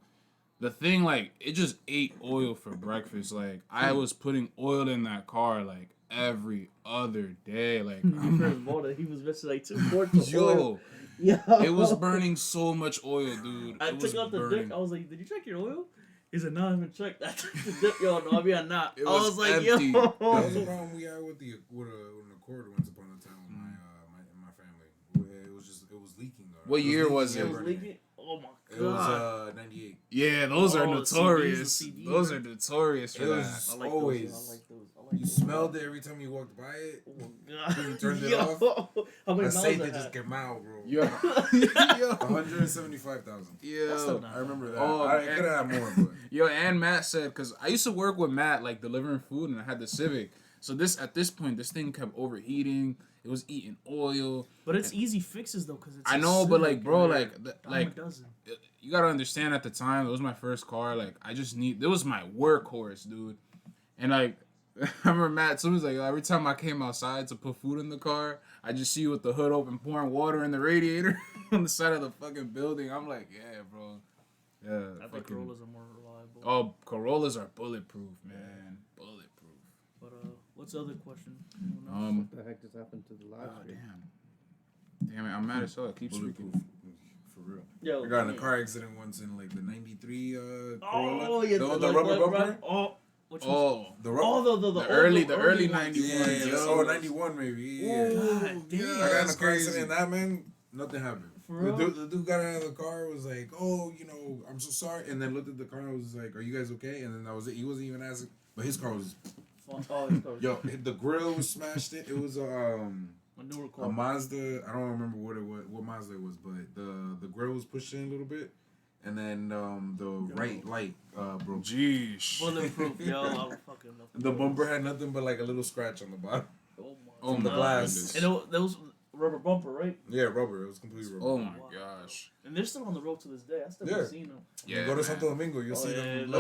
Speaker 4: the thing, like, it just ate oil for breakfast. Like, I was putting oil in that car like every other day. Like,
Speaker 2: When he first bought it, he was missing like 2 quarts of oil.
Speaker 4: yo,
Speaker 2: Yo.
Speaker 4: it was burning so much oil, dude.
Speaker 2: I
Speaker 4: It was
Speaker 2: took out the
Speaker 4: burning.
Speaker 2: dick. I was like, "Did you check your oil?" He said, "No, I haven't checked." I took the dick. Yo, no, I mean, I'm not.
Speaker 4: It
Speaker 2: I
Speaker 4: was
Speaker 2: was like,
Speaker 4: empty.
Speaker 2: "Yo."
Speaker 3: That was the problem we had with an Accord once upon a time with my family. It was leaking.
Speaker 4: What year was
Speaker 2: It
Speaker 4: it?
Speaker 2: was leaking. Oh my god.
Speaker 3: It was 98.
Speaker 4: Yeah, those are
Speaker 2: Oh,
Speaker 4: notorious.
Speaker 2: CDs, the CD,
Speaker 4: those
Speaker 2: right?
Speaker 4: are notorious for
Speaker 3: It
Speaker 4: that.
Speaker 3: was
Speaker 2: I like
Speaker 3: always.
Speaker 2: those. I like those. I like
Speaker 3: You
Speaker 2: those.
Speaker 3: smelled it every time you walked by it.
Speaker 2: Oh my god.
Speaker 3: When you turned it
Speaker 2: Yo.
Speaker 3: off,
Speaker 2: How many
Speaker 3: I
Speaker 2: miles
Speaker 3: say
Speaker 2: I
Speaker 3: they
Speaker 2: had?
Speaker 3: just came out, bro.
Speaker 4: Yo,
Speaker 3: 175,000.
Speaker 2: That's still
Speaker 4: yo,
Speaker 2: not
Speaker 3: I remember that.
Speaker 4: Oh,
Speaker 3: I
Speaker 4: man.
Speaker 3: could have had more, but
Speaker 4: yo, and Matt said because I used to work with Matt like delivering food, and I had the Civic. So at this point, this thing kept overheating. It was eating oil.
Speaker 2: But it's easy fixes though, cause it's.
Speaker 4: I
Speaker 2: a
Speaker 4: know, but
Speaker 2: Civic,
Speaker 4: like, bro,
Speaker 2: and
Speaker 4: like,
Speaker 2: they're
Speaker 4: like,
Speaker 2: dime a dozen.
Speaker 4: you gotta understand. At the time, it was my first car. Like, it was my workhorse, dude. And like, I remember Matt. So he was like, every time I came outside to put food in the car, I just see you with the hood open, pouring water in the radiator on the side of the fucking building. I'm like, yeah, bro. Yeah.
Speaker 2: I think Corollas are more reliable.
Speaker 4: Oh, Corollas are bulletproof, man. Bulletproof.
Speaker 2: But what's the other question?
Speaker 1: What the heck just happened to the live
Speaker 4: Oh,
Speaker 1: stream?
Speaker 4: damn it, I'm mad as hell. It keeps
Speaker 3: bulletproof.
Speaker 4: speaking.
Speaker 3: For real.
Speaker 2: Yo,
Speaker 3: I got in a car accident once in like the '93 Corolla.
Speaker 2: Oh yeah,
Speaker 3: the rubber bumper.
Speaker 2: Oh, which one?
Speaker 4: Oh,
Speaker 3: The rubber.
Speaker 2: Oh,
Speaker 4: the early
Speaker 2: ones.
Speaker 4: 91s.
Speaker 3: Yeah,
Speaker 4: Yo.
Speaker 3: oh, 91 maybe. Yeah.
Speaker 2: God
Speaker 3: I
Speaker 2: damn.
Speaker 3: got in a
Speaker 4: That's
Speaker 3: car
Speaker 4: crazy.
Speaker 3: accident. That man, nothing happened.
Speaker 2: For real?
Speaker 3: The dude got out of the car, was like, "Oh, I'm so sorry," and then looked at the car and was like, "Are you guys okay?" And then that was it. He wasn't even asking, but his car was,
Speaker 2: Oh, it's called
Speaker 3: yo, the grill was smashed. It was
Speaker 2: a newer
Speaker 3: a
Speaker 2: car.
Speaker 3: Mazda. I don't remember what Mazda it was, but the grill was pushed in a little bit, and then the right light broke.
Speaker 4: Jeez.
Speaker 2: Bulletproof, yo. I fucking love
Speaker 3: The bumper had nothing but like a little scratch on the bottom.
Speaker 2: Oh my.
Speaker 4: Oh
Speaker 3: the
Speaker 4: my
Speaker 3: glass.
Speaker 4: goodness.
Speaker 2: And that was rubber bumper, right?
Speaker 3: Yeah, rubber. It was completely rubber.
Speaker 4: Oh my
Speaker 2: Wow.
Speaker 4: gosh.
Speaker 2: And they're still on the road to this day. I still
Speaker 3: Yeah.
Speaker 2: haven't seen them.
Speaker 3: You
Speaker 4: Yeah.
Speaker 3: go to
Speaker 4: man.
Speaker 3: Santo Domingo, you'll see them.
Speaker 2: yeah.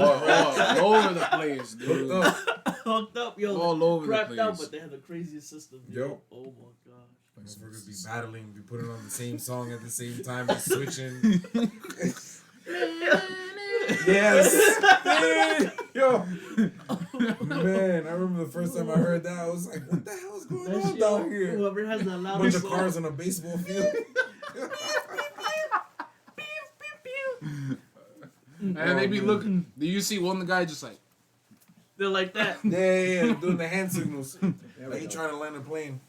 Speaker 4: All over the place, dude.
Speaker 3: Hooked up.
Speaker 2: Hooked up, yo.
Speaker 4: All over the
Speaker 2: crapped out,
Speaker 4: place.
Speaker 2: but they had the craziest system.
Speaker 3: Yo.
Speaker 2: Oh my gosh.
Speaker 3: Motherfuckers be battling, be putting on the same song at the same time, be switching. Yes. Yo. Man, I remember the first time I heard that, I was like, what the hell is going
Speaker 2: That
Speaker 3: on
Speaker 2: shit,
Speaker 3: down here?
Speaker 2: whoever has that
Speaker 3: A
Speaker 2: loudest
Speaker 3: bunch of cars on a baseball field.
Speaker 4: And they be looking. Do you see one guy just like?
Speaker 2: They're like that.
Speaker 3: Yeah, doing the hand signals. Like he trying to land a plane.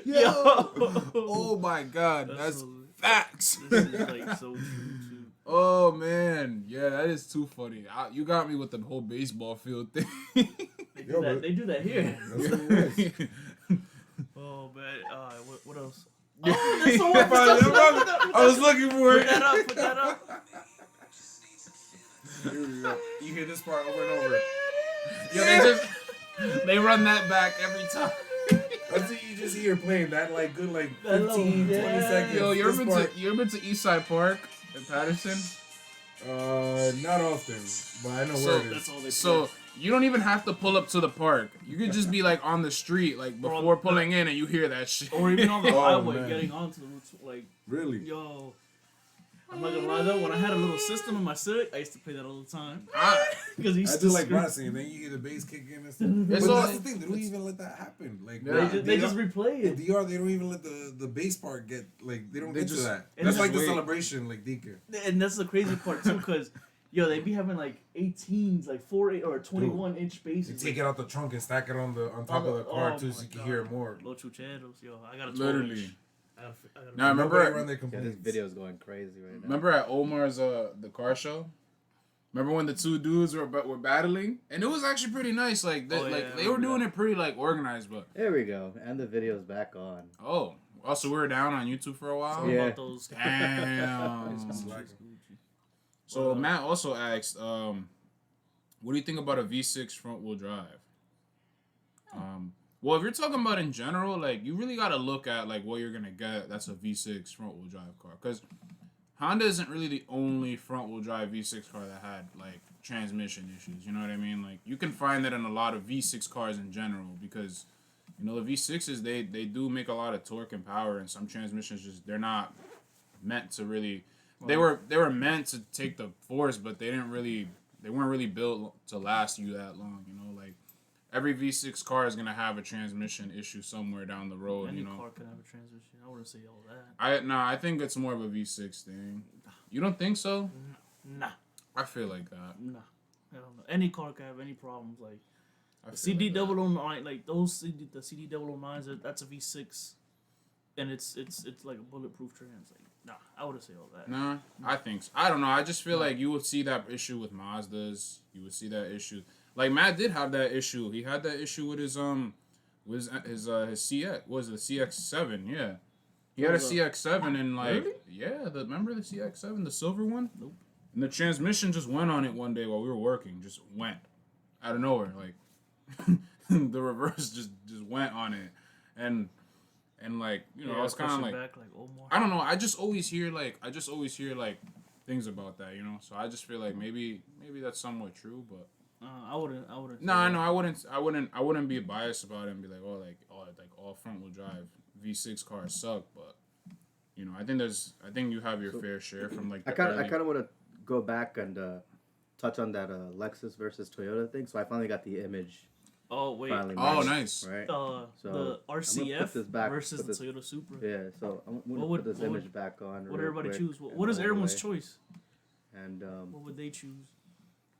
Speaker 2: Yo.
Speaker 4: Oh my God, that's
Speaker 2: so-
Speaker 4: facts.
Speaker 2: This is like so true too.
Speaker 4: Oh man, yeah, that is too funny. You got me with the whole baseball field thing.
Speaker 2: They do
Speaker 5: Yo,
Speaker 2: that.
Speaker 5: but-
Speaker 2: They do that here.
Speaker 5: That's what it was.
Speaker 2: Oh man. What else? Oh, that's the one.
Speaker 3: I was looking for
Speaker 2: Put
Speaker 3: it.
Speaker 2: that up. Put that up.
Speaker 3: Here we go. You hear this part over and over. Yo, they run that back every time.
Speaker 5: Until you just hear playing that like good like
Speaker 2: That
Speaker 5: 15,
Speaker 2: little-
Speaker 5: 20
Speaker 2: yeah.
Speaker 5: seconds.
Speaker 3: Yo, you
Speaker 5: This
Speaker 3: ever
Speaker 5: part-
Speaker 3: been to Eastside Park in Patterson?
Speaker 5: Not often, but I know
Speaker 3: So
Speaker 5: where it
Speaker 2: That's
Speaker 5: is.
Speaker 2: all they.
Speaker 3: So
Speaker 2: play.
Speaker 3: you don't even have to pull up to the park. You could just be like on the street, like
Speaker 2: Or on
Speaker 3: before
Speaker 2: the-
Speaker 3: pulling in, and you hear that shit.
Speaker 2: Or even on the
Speaker 5: Oh,
Speaker 2: highway,
Speaker 5: man.
Speaker 2: getting onto the routes, like,
Speaker 5: Really?
Speaker 2: yo. I'm not gonna lie though, when I had a little system in my Civic, I used to play that all the time. Because he
Speaker 5: I
Speaker 2: used
Speaker 5: do
Speaker 2: to
Speaker 5: like
Speaker 2: scream.
Speaker 5: boxing, and then you hear the bass kick in and stuff.
Speaker 3: It's
Speaker 5: But
Speaker 3: all-
Speaker 5: that's the thing; they don't even let that happen. Like
Speaker 3: Yeah.
Speaker 2: They just replay
Speaker 5: in
Speaker 2: it.
Speaker 5: DR, they don't even let the bass part get like they don't
Speaker 3: They
Speaker 5: get
Speaker 3: just-
Speaker 5: to that.
Speaker 2: and
Speaker 5: That's
Speaker 2: just
Speaker 5: like the
Speaker 3: wait.
Speaker 5: celebration, like Dika.
Speaker 2: And that's the crazy part too, because yo, they be having like 18s, like 4 or 21-inch
Speaker 5: They
Speaker 2: basses.
Speaker 5: take
Speaker 2: like,
Speaker 5: it out the trunk and stack it on top of the car too, so you can hear it more.
Speaker 2: Los Chucheros, yo, I got a 12
Speaker 3: Literally.
Speaker 2: inch. I gotta
Speaker 3: Now, remember-
Speaker 5: Nobody run their
Speaker 1: Yeah,
Speaker 5: complaints.
Speaker 1: this video's going crazy right now.
Speaker 3: Remember at Omar's the car show? Remember when the two dudes were battling? And it was actually pretty nice. Like they,
Speaker 2: Oh, yeah, I
Speaker 3: they were
Speaker 2: remember
Speaker 3: doing
Speaker 2: that.
Speaker 3: it pretty like organized, but
Speaker 1: There we go, and the video's back on.
Speaker 3: also we were down on YouTube for a while.
Speaker 2: Something
Speaker 1: Yeah.
Speaker 2: about those.
Speaker 3: Damn.
Speaker 5: Slacking.
Speaker 3: So Matt also asked, what do you think about a V6 front wheel drive? Well, if you're talking about in general, like you really got to look at like what you're gonna get. That's a V6 front wheel drive car, because Honda isn't really the only front wheel drive V6 car that had like transmission issues. You know what I mean? Like you can find that in a lot of V6 cars in general, because you know the V6s they do make a lot of torque and power, and some transmissions just they're not meant to really. They were meant to take the force, but they weren't really built to last you that long. You know, like every V6 car is gonna have a transmission issue somewhere down the road.
Speaker 2: Any
Speaker 3: You know,
Speaker 2: car can have a transmission. I wouldn't say all that.
Speaker 3: I think it's more of a V6 thing. You don't think so?
Speaker 2: Nah,
Speaker 3: I feel like that.
Speaker 2: nah. I don't know. Any car can have any problems. Like
Speaker 3: I
Speaker 2: the
Speaker 3: feel like that.
Speaker 2: CD009, like those the CD009s, that's a V6, and it's like a bulletproof trans. Like nah, I wouldn't say all that.
Speaker 3: Nah, I think so. I don't know. I just feel like you would see that issue with Mazdas. You would see that issue. Like Matt did have that issue. He had that issue with his CX. What was it, the CX-7? Yeah, he had a CX-7 and like
Speaker 2: Really?
Speaker 3: yeah. Remember the CX-7, the silver one?
Speaker 2: Nope.
Speaker 3: And the transmission just went on it one day while we were working. Just went out of nowhere. Like the reverse just went on it, and like you know I was kind of like
Speaker 2: back like Omar.
Speaker 3: I don't know. I just always hear like things about that, you know. So I just feel like maybe that's somewhat true, but
Speaker 2: I wouldn't.
Speaker 3: no, I know I wouldn't be biased about it and be like all front wheel drive V6 cars suck, but you know I think you have your fair share from like.
Speaker 1: I kind of want to go back and touch on that Lexus versus Toyota thing. So I finally got the image.
Speaker 2: Oh wait.
Speaker 1: Finally
Speaker 3: Oh,
Speaker 1: matched,
Speaker 3: nice.
Speaker 1: Right.
Speaker 2: The
Speaker 1: So,
Speaker 2: RCF
Speaker 1: this back-
Speaker 2: versus
Speaker 1: put
Speaker 2: the
Speaker 1: this-
Speaker 2: Toyota Supra.
Speaker 1: Yeah. So I'm gonna
Speaker 2: What would-
Speaker 1: put this
Speaker 2: what would-
Speaker 1: image back on.
Speaker 2: What
Speaker 1: real
Speaker 2: everybody
Speaker 1: quick
Speaker 2: choose?
Speaker 1: and
Speaker 2: What is
Speaker 1: all the
Speaker 2: everyone's
Speaker 1: way.
Speaker 2: choice?
Speaker 1: And
Speaker 2: What would they choose?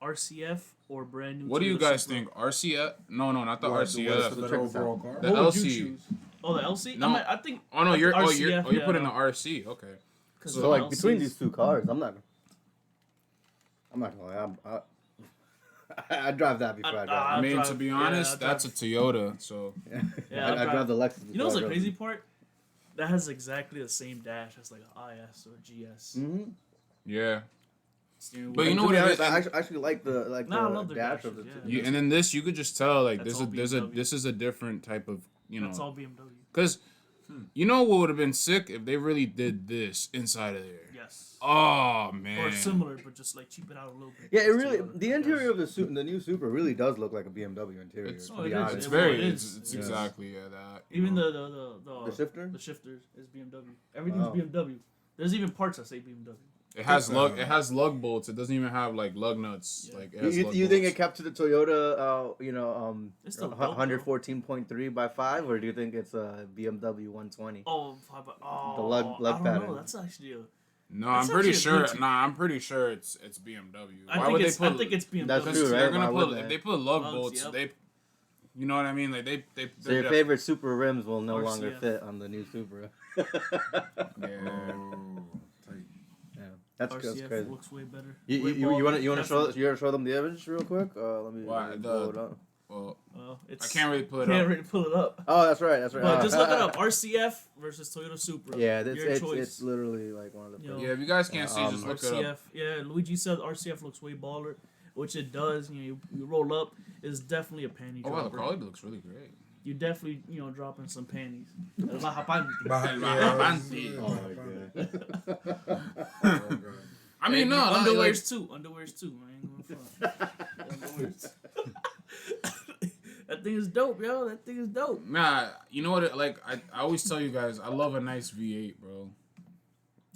Speaker 2: RCF or brand new?
Speaker 3: What do you
Speaker 2: Toyota
Speaker 3: guys
Speaker 2: Supra?
Speaker 3: think? RCF? No, not the
Speaker 5: What-
Speaker 3: RCF.
Speaker 5: the
Speaker 1: So
Speaker 5: better
Speaker 1: check this out.
Speaker 5: overall car.
Speaker 3: The
Speaker 2: What would you
Speaker 3: LC.
Speaker 2: choose? Oh, the LC.
Speaker 3: No.
Speaker 2: I think.
Speaker 3: Oh no,
Speaker 2: I
Speaker 3: you're
Speaker 2: think
Speaker 3: you're
Speaker 2: RCF,
Speaker 3: putting
Speaker 2: yeah,
Speaker 3: the RC. Okay.
Speaker 2: 'Cause
Speaker 1: So
Speaker 2: the
Speaker 1: like
Speaker 2: LCs
Speaker 1: between these two cars, I'm not gonna lie. I drive that before I drive.
Speaker 3: I mean, to be
Speaker 2: yeah,
Speaker 3: honest,
Speaker 2: I drive-
Speaker 3: that's a Toyota. So
Speaker 2: Yeah,
Speaker 1: I drive the Lexus.
Speaker 2: You know what's the crazy part? That has exactly the same dash as like an IS or a GS.
Speaker 1: Mm-hmm.
Speaker 3: yeah.
Speaker 2: Steering
Speaker 3: But
Speaker 2: wheel.
Speaker 3: you know what it is?
Speaker 1: I actually like the
Speaker 2: Nah, I love
Speaker 1: the
Speaker 2: the
Speaker 1: dash of the
Speaker 2: dashes,
Speaker 1: two.
Speaker 2: yeah.
Speaker 3: And then this, you could just tell like
Speaker 2: That's
Speaker 3: this
Speaker 2: all BMW.
Speaker 3: this is a different type of
Speaker 2: That's all BMW.
Speaker 3: because you know what would have been sick if they really did this inside of there.
Speaker 2: Yes.
Speaker 3: Oh man.
Speaker 2: Or similar, but just like cheap it out a little bit.
Speaker 1: Yeah, it
Speaker 2: It's
Speaker 1: really
Speaker 2: Toyota.
Speaker 1: the interior of the new Supra really does look like a BMW interior.
Speaker 3: It's,
Speaker 1: to
Speaker 2: it
Speaker 1: be
Speaker 2: is.
Speaker 1: honest.
Speaker 3: it's
Speaker 2: It
Speaker 3: very
Speaker 2: really
Speaker 3: it's,
Speaker 2: is.
Speaker 3: it's
Speaker 1: Yes.
Speaker 3: exactly that. you
Speaker 2: Even
Speaker 3: know.
Speaker 1: The shifter?
Speaker 2: The shifters is BMW. Everything's
Speaker 1: Wow.
Speaker 2: BMW. There's even parts that say BMW.
Speaker 3: It has lug bolts. It doesn't even have like lug nuts.
Speaker 2: Yeah.
Speaker 3: Like it has
Speaker 1: You
Speaker 3: lug
Speaker 1: think
Speaker 3: bolts.
Speaker 1: it kept to the Toyota,
Speaker 2: It's still dope, though.
Speaker 1: 114.3 by 5, or do you think it's a BMW 120?
Speaker 2: Oh,
Speaker 1: The lug
Speaker 2: I don't
Speaker 1: pattern.
Speaker 2: know. That's actually a.
Speaker 3: No,
Speaker 2: That's
Speaker 3: I'm pretty
Speaker 2: actually a
Speaker 3: sure.
Speaker 2: good team.
Speaker 3: Nah, I'm pretty sure it's BMW.
Speaker 2: I
Speaker 3: Why
Speaker 2: think
Speaker 3: would
Speaker 2: it's.
Speaker 3: they put?
Speaker 2: I think it's BMW.
Speaker 1: That's
Speaker 3: Because
Speaker 1: true,
Speaker 3: they're
Speaker 1: right?
Speaker 3: gonna
Speaker 1: Why
Speaker 3: put
Speaker 1: would
Speaker 3: if
Speaker 1: they?
Speaker 3: they put lug
Speaker 2: Lugs,
Speaker 3: bolts.
Speaker 2: yep.
Speaker 3: They, you know what I mean? Like they.
Speaker 1: So your favorite Supra rims will no longer
Speaker 2: RCF.
Speaker 1: fit on the new Supra.
Speaker 3: Yeah.
Speaker 5: Oh, tight.
Speaker 1: Yeah, that's
Speaker 2: RCF
Speaker 1: crazy.
Speaker 2: looks way better.
Speaker 1: You
Speaker 2: Way
Speaker 1: want to
Speaker 2: more-
Speaker 1: show them the image real quick? Let me
Speaker 3: Why,
Speaker 1: blow it up.
Speaker 3: Well,
Speaker 2: Well,
Speaker 4: I can't really pull it
Speaker 2: can't
Speaker 4: up.
Speaker 2: really pull it up.
Speaker 1: Oh, that's right.
Speaker 2: But just look it up. RCF versus Toyota Supra.
Speaker 1: Yeah,
Speaker 2: Your choice.
Speaker 1: it's literally like one of the.
Speaker 2: Yo.
Speaker 1: first.
Speaker 4: Yeah, if you guys can't see, just look it
Speaker 2: RCF.
Speaker 4: up.
Speaker 2: Yeah, Luigi said RCF looks way baller, which it does. You roll up. It's definitely a panty
Speaker 4: Oh wow, the
Speaker 2: dropper.
Speaker 4: quality looks really great.
Speaker 2: You definitely dropping some panties. El Bajapante.
Speaker 4: Bajapante.
Speaker 1: Oh my god.
Speaker 5: Oh, God.
Speaker 4: I mean, no,
Speaker 2: Underwears too. Underwears too. I ain't gonna front. That thing is dope, yo. That thing is dope.
Speaker 4: Nah, you know what? Like I always tell you guys, I love a nice V8, bro.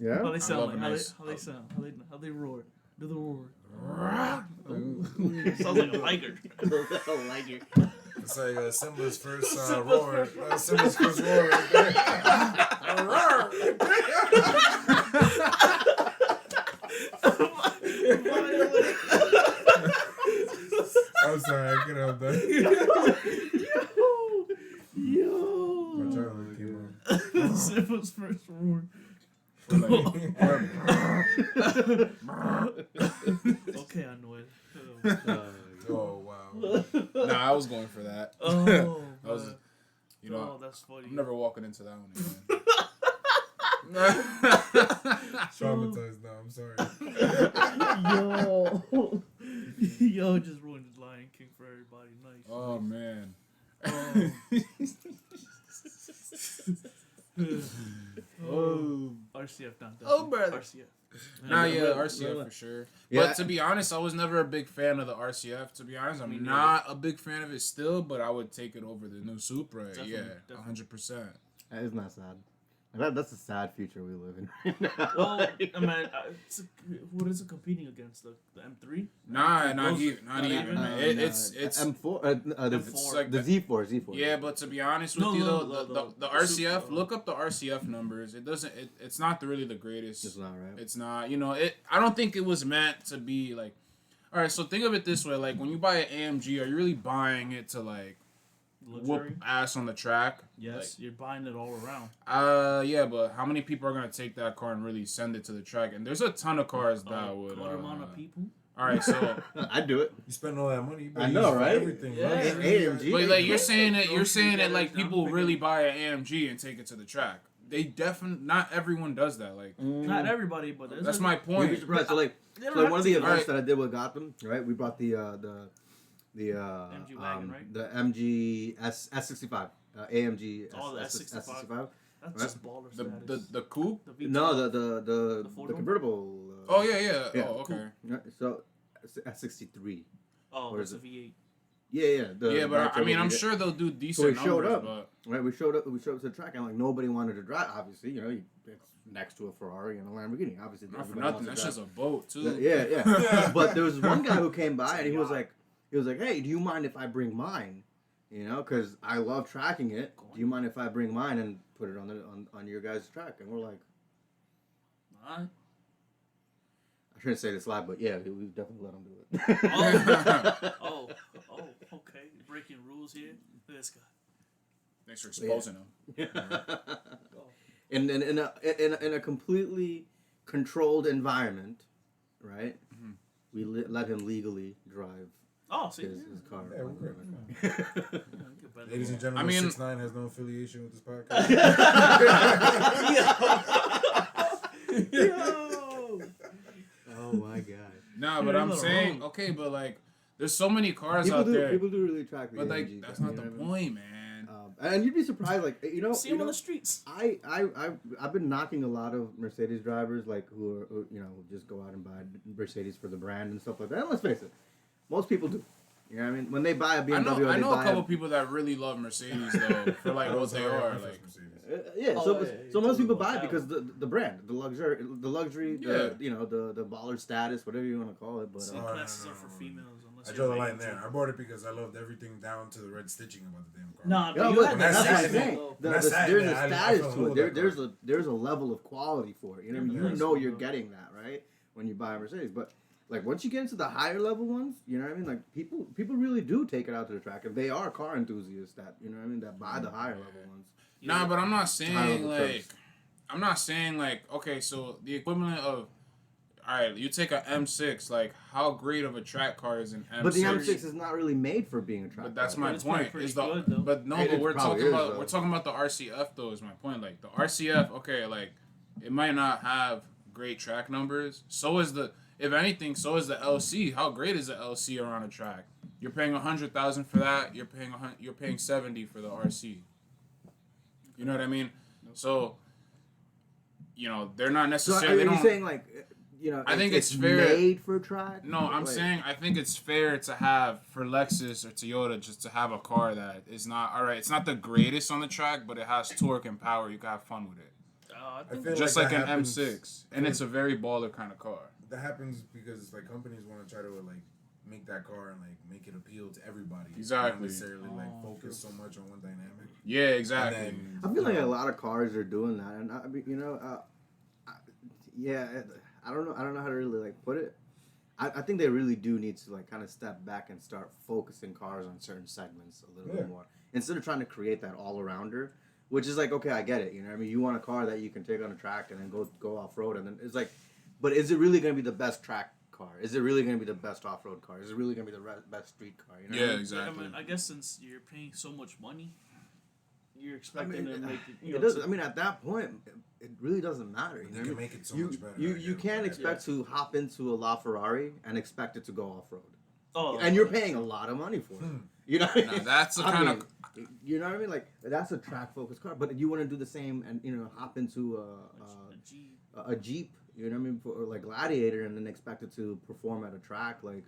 Speaker 2: How
Speaker 1: Yeah.
Speaker 2: they sound
Speaker 4: love
Speaker 2: like?
Speaker 4: a nice-
Speaker 2: How they sound? How they roar? Do the roar. Sounds like a liger. A liger.
Speaker 5: It's like Simba's first
Speaker 2: Simba's
Speaker 5: roar.
Speaker 2: first
Speaker 5: Simba's first roar right there. I'm sorry, I couldn't help that.
Speaker 2: Yo.
Speaker 5: My child came on.
Speaker 2: Simba's first roar. Okay, I know it.
Speaker 5: Oh, wow.
Speaker 4: Nah, I was going for that.
Speaker 2: Oh,
Speaker 4: That was,
Speaker 2: man.
Speaker 4: you know,
Speaker 2: That's funny.
Speaker 4: I'm never walking into that one again.
Speaker 5: Traumatized now, I'm sorry.
Speaker 2: Yo, just ruined his Lion King for everybody. Nice.
Speaker 4: Oh man.
Speaker 2: RCF down.
Speaker 4: Oh, brother.
Speaker 2: RCF.
Speaker 4: Nah, yeah, RCF for sure.
Speaker 1: Yeah.
Speaker 4: But to be honest, I was never a big fan of the RCF. To be honest, I'm not a big fan of it still, but I would take it over the new Supra.
Speaker 2: Definitely,
Speaker 4: Yeah,
Speaker 2: definitely.
Speaker 4: 100%.
Speaker 1: That is not sad. That's a sad future we live in right now.
Speaker 2: Well, I mean, what is it competing against? The M3?
Speaker 4: Nah, not
Speaker 2: Those-
Speaker 4: even. Not
Speaker 2: not
Speaker 4: even.
Speaker 2: even?
Speaker 4: man. It's
Speaker 1: M4.
Speaker 4: it's like
Speaker 1: the Z4.
Speaker 4: Yeah, but to be honest with
Speaker 2: No,
Speaker 4: you
Speaker 2: no,
Speaker 4: though,
Speaker 2: the
Speaker 4: the RCF,
Speaker 2: Supra.
Speaker 4: look up the RCF numbers. It doesn't. It's not really the greatest.
Speaker 1: It's not right.
Speaker 4: It's not. You know, it. I don't think it was meant to be like. All right, so think of it this way: like when you buy an AMG, are you really buying it to like whoop
Speaker 2: Luxury?
Speaker 4: ass on the track?
Speaker 2: Yes, you're buying it all around.
Speaker 4: Yeah, but how many people are gonna take that car and really send it to the track? And there's a ton of cars that would.
Speaker 2: Good amount of people.
Speaker 4: All right, so.
Speaker 1: I'd do it.
Speaker 5: You spend all that money. You
Speaker 1: I
Speaker 5: better
Speaker 1: know,
Speaker 5: use it for
Speaker 1: right?
Speaker 5: Everything.
Speaker 2: Yeah.
Speaker 5: Luxury,
Speaker 1: AMG.
Speaker 4: But like you're saying that
Speaker 2: $1,000
Speaker 4: like
Speaker 2: down
Speaker 4: people
Speaker 2: payment.
Speaker 4: really buy an AMG and take it to the track. They definitely not everyone does that. Like
Speaker 2: Not everybody, but there's
Speaker 4: that's
Speaker 2: a-
Speaker 4: my
Speaker 1: You'd be
Speaker 4: point.
Speaker 1: surprised. So like,
Speaker 2: They don't
Speaker 1: so
Speaker 2: have
Speaker 1: one of
Speaker 2: to.
Speaker 1: the events
Speaker 4: Alright.
Speaker 1: that I did with Gotham, right? We brought the
Speaker 2: MG wagon, right?
Speaker 1: the MG S65, AMG
Speaker 2: Oh, the
Speaker 1: S65.
Speaker 2: S65. That's
Speaker 1: Right.
Speaker 2: just baller status.
Speaker 4: The coupe.
Speaker 2: The V12.
Speaker 1: No, the
Speaker 2: The four-door?
Speaker 1: the convertible.
Speaker 4: Oh yeah.
Speaker 1: Yeah.
Speaker 4: Oh okay.
Speaker 1: Right, so S63.
Speaker 2: Oh,
Speaker 1: Or
Speaker 2: that's
Speaker 1: is
Speaker 2: a V8.
Speaker 1: Yeah.
Speaker 4: Yeah, but I mean, I'm
Speaker 1: V8.
Speaker 4: sure they'll do decent
Speaker 1: we showed
Speaker 4: numbers.
Speaker 1: up.
Speaker 4: But
Speaker 1: Right, we showed up to the track and like nobody wanted to drive. Obviously, it's next to a Ferrari and a Lamborghini. Obviously,
Speaker 4: not for
Speaker 1: everybody
Speaker 4: nothing,
Speaker 1: wants
Speaker 4: that's
Speaker 1: to
Speaker 4: just a boat too.
Speaker 1: drive. Yeah. But there was one guy who came by and he was
Speaker 2: yacht.
Speaker 1: like, "Hey, do you mind if I bring mine? Because I love tracking it. Do you mind if I bring mine and put it on your guys' track?" And we're like,
Speaker 2: Alright.
Speaker 1: I shouldn't say this live, but yeah, we definitely let him do it.
Speaker 2: Oh, okay. Breaking rules here. Look at this guy.
Speaker 4: Thanks for exposing them.
Speaker 2: Oh.
Speaker 1: in a completely controlled environment, right?
Speaker 4: Mm-hmm.
Speaker 1: We let him legally drive
Speaker 2: Oh, see.
Speaker 1: his car.
Speaker 5: Yeah, we're good. Ladies and
Speaker 2: Yeah.
Speaker 5: gentlemen,
Speaker 4: I mean-
Speaker 5: 6ix9ine has no affiliation with this podcast.
Speaker 2: Yo.
Speaker 1: Oh my god!
Speaker 4: Nah, but
Speaker 2: You're
Speaker 4: I'm
Speaker 2: not
Speaker 4: saying
Speaker 2: wrong.
Speaker 4: okay, but like there's so many cars out there.
Speaker 1: People do really track the
Speaker 4: But like
Speaker 1: AMG,
Speaker 4: that's
Speaker 1: you
Speaker 4: not
Speaker 1: know
Speaker 4: the
Speaker 1: what I mean?
Speaker 4: point, man.
Speaker 1: And you'd be surprised, like
Speaker 2: See him on the streets.
Speaker 1: I've been knocking a lot of Mercedes drivers, like who just go out and buy Mercedes for the brand and stuff like that. And let's face it, most people do. You know what I mean? When they buy a BMW,
Speaker 4: I
Speaker 1: they
Speaker 4: know a
Speaker 1: buy
Speaker 4: couple people that really love Mercedes though for like what they are. Like
Speaker 1: Yeah,
Speaker 2: Oh,
Speaker 1: so
Speaker 2: yeah,
Speaker 1: so
Speaker 2: yeah,
Speaker 1: most people
Speaker 2: totally
Speaker 1: buy it
Speaker 2: about
Speaker 1: because the brand, the luxury,
Speaker 4: Yeah.
Speaker 1: the baller status, whatever you want to call it. But
Speaker 2: C
Speaker 5: no,
Speaker 2: classes
Speaker 5: no,
Speaker 2: are for
Speaker 5: no.
Speaker 2: females. Unless
Speaker 5: I
Speaker 2: you're
Speaker 5: draw the
Speaker 2: a
Speaker 5: line
Speaker 2: lady,
Speaker 5: there.
Speaker 2: too.
Speaker 5: I bought it because I loved everything down to the red stitching about the damn car.
Speaker 2: Nah,
Speaker 1: yeah,
Speaker 2: but you
Speaker 1: but
Speaker 2: had
Speaker 5: that's
Speaker 1: that's what I'm
Speaker 5: sad.
Speaker 1: saying.
Speaker 2: though.
Speaker 5: That's sad,
Speaker 1: There's a
Speaker 5: yeah, I
Speaker 1: status
Speaker 5: fell in
Speaker 1: to
Speaker 5: love
Speaker 1: it.
Speaker 5: with that
Speaker 1: There's a level of quality for it. You know what I mean?
Speaker 5: Yeah.
Speaker 1: You know you're getting that, right? When you buy a Mercedes, but like once you get into the higher level ones, you know what I mean? Like people really do take it out to the track if they are car enthusiasts that that buy the higher level ones.
Speaker 4: nah, but I'm not
Speaker 1: High
Speaker 4: saying
Speaker 1: level
Speaker 4: like
Speaker 1: trips.
Speaker 4: I'm not saying like okay, so the equivalent of all right, you take a M6. Like, how great of a track car is an M6?
Speaker 1: But the M6 is not really made for being a track.
Speaker 4: But that's
Speaker 1: car.
Speaker 4: my
Speaker 2: It's probably
Speaker 4: point.
Speaker 2: pretty
Speaker 4: Is the
Speaker 2: good, though.
Speaker 4: but no,
Speaker 1: It
Speaker 4: but we're
Speaker 1: probably
Speaker 4: talking
Speaker 1: is,
Speaker 4: about
Speaker 1: though.
Speaker 4: we're talking about the RCF though. Is my point. Like the RCF, okay, like it might not have great track numbers. So is the if anything, so is the LC. How great is the LC around a track? You're paying 100,000 for that. You're paying 70 for the RC. You know what I mean? So, you know, they're not
Speaker 1: So
Speaker 4: necessarily.
Speaker 1: are you saying like, you know,
Speaker 4: I think it's fair.
Speaker 1: made for track?
Speaker 4: No, I'm saying I think it's fair to have for Lexus or Toyota just to have a car that is not all right. It's not the greatest on the track, but it has torque and power. You can have fun with it,
Speaker 2: I
Speaker 5: I
Speaker 2: think
Speaker 5: feel
Speaker 4: just
Speaker 5: like
Speaker 4: like
Speaker 5: that
Speaker 4: an
Speaker 5: happens-
Speaker 4: M6, and it's a very baller kind of car.
Speaker 5: That happens because like companies want to try to like make that car and like make it appeal to everybody.
Speaker 4: Exactly.
Speaker 5: Not necessarily like
Speaker 2: Oh,
Speaker 5: focus so much on one dynamic.
Speaker 4: Yeah, exactly.
Speaker 5: And then,
Speaker 1: I feel like a lot of cars are doing that, and I mean, you know, yeah, I don't know how to really like put it. I think they really do need to like kind of step back and start focusing cars on certain segments a little bit more instead of trying to create that all arounder, which is like, okay, I get it, you know what I mean? You want a car that you can take on a track and then go off road, and then it's like, but is it really going to be the best track car? Is it really going to be the best off road car? Is it really going to be the best street car? You know what I
Speaker 4: Yeah,
Speaker 1: mean?
Speaker 4: exactly.
Speaker 2: I mean, I guess since you're paying so much money, you're
Speaker 1: I
Speaker 2: expecting
Speaker 1: mean,
Speaker 2: to make it. You
Speaker 1: it
Speaker 2: know,
Speaker 1: doesn't. I mean, at that point, it really doesn't matter. You know
Speaker 5: They
Speaker 1: what I
Speaker 5: can
Speaker 1: mean?
Speaker 5: make it so
Speaker 1: you,
Speaker 5: much better.
Speaker 1: You can't expect to hop into a LaFerrari and expect it to go off road,
Speaker 2: oh,
Speaker 1: and you're paying a lot of money for it. You know, what I
Speaker 4: Now,
Speaker 1: mean?
Speaker 4: that's the
Speaker 1: I
Speaker 4: kind
Speaker 1: mean, you know what I mean? Like that's a track focused car, but you want to do the same and hop into
Speaker 2: a G.
Speaker 1: a Jeep. You know what I mean? Or like Gladiator, and then expect it to perform at a track like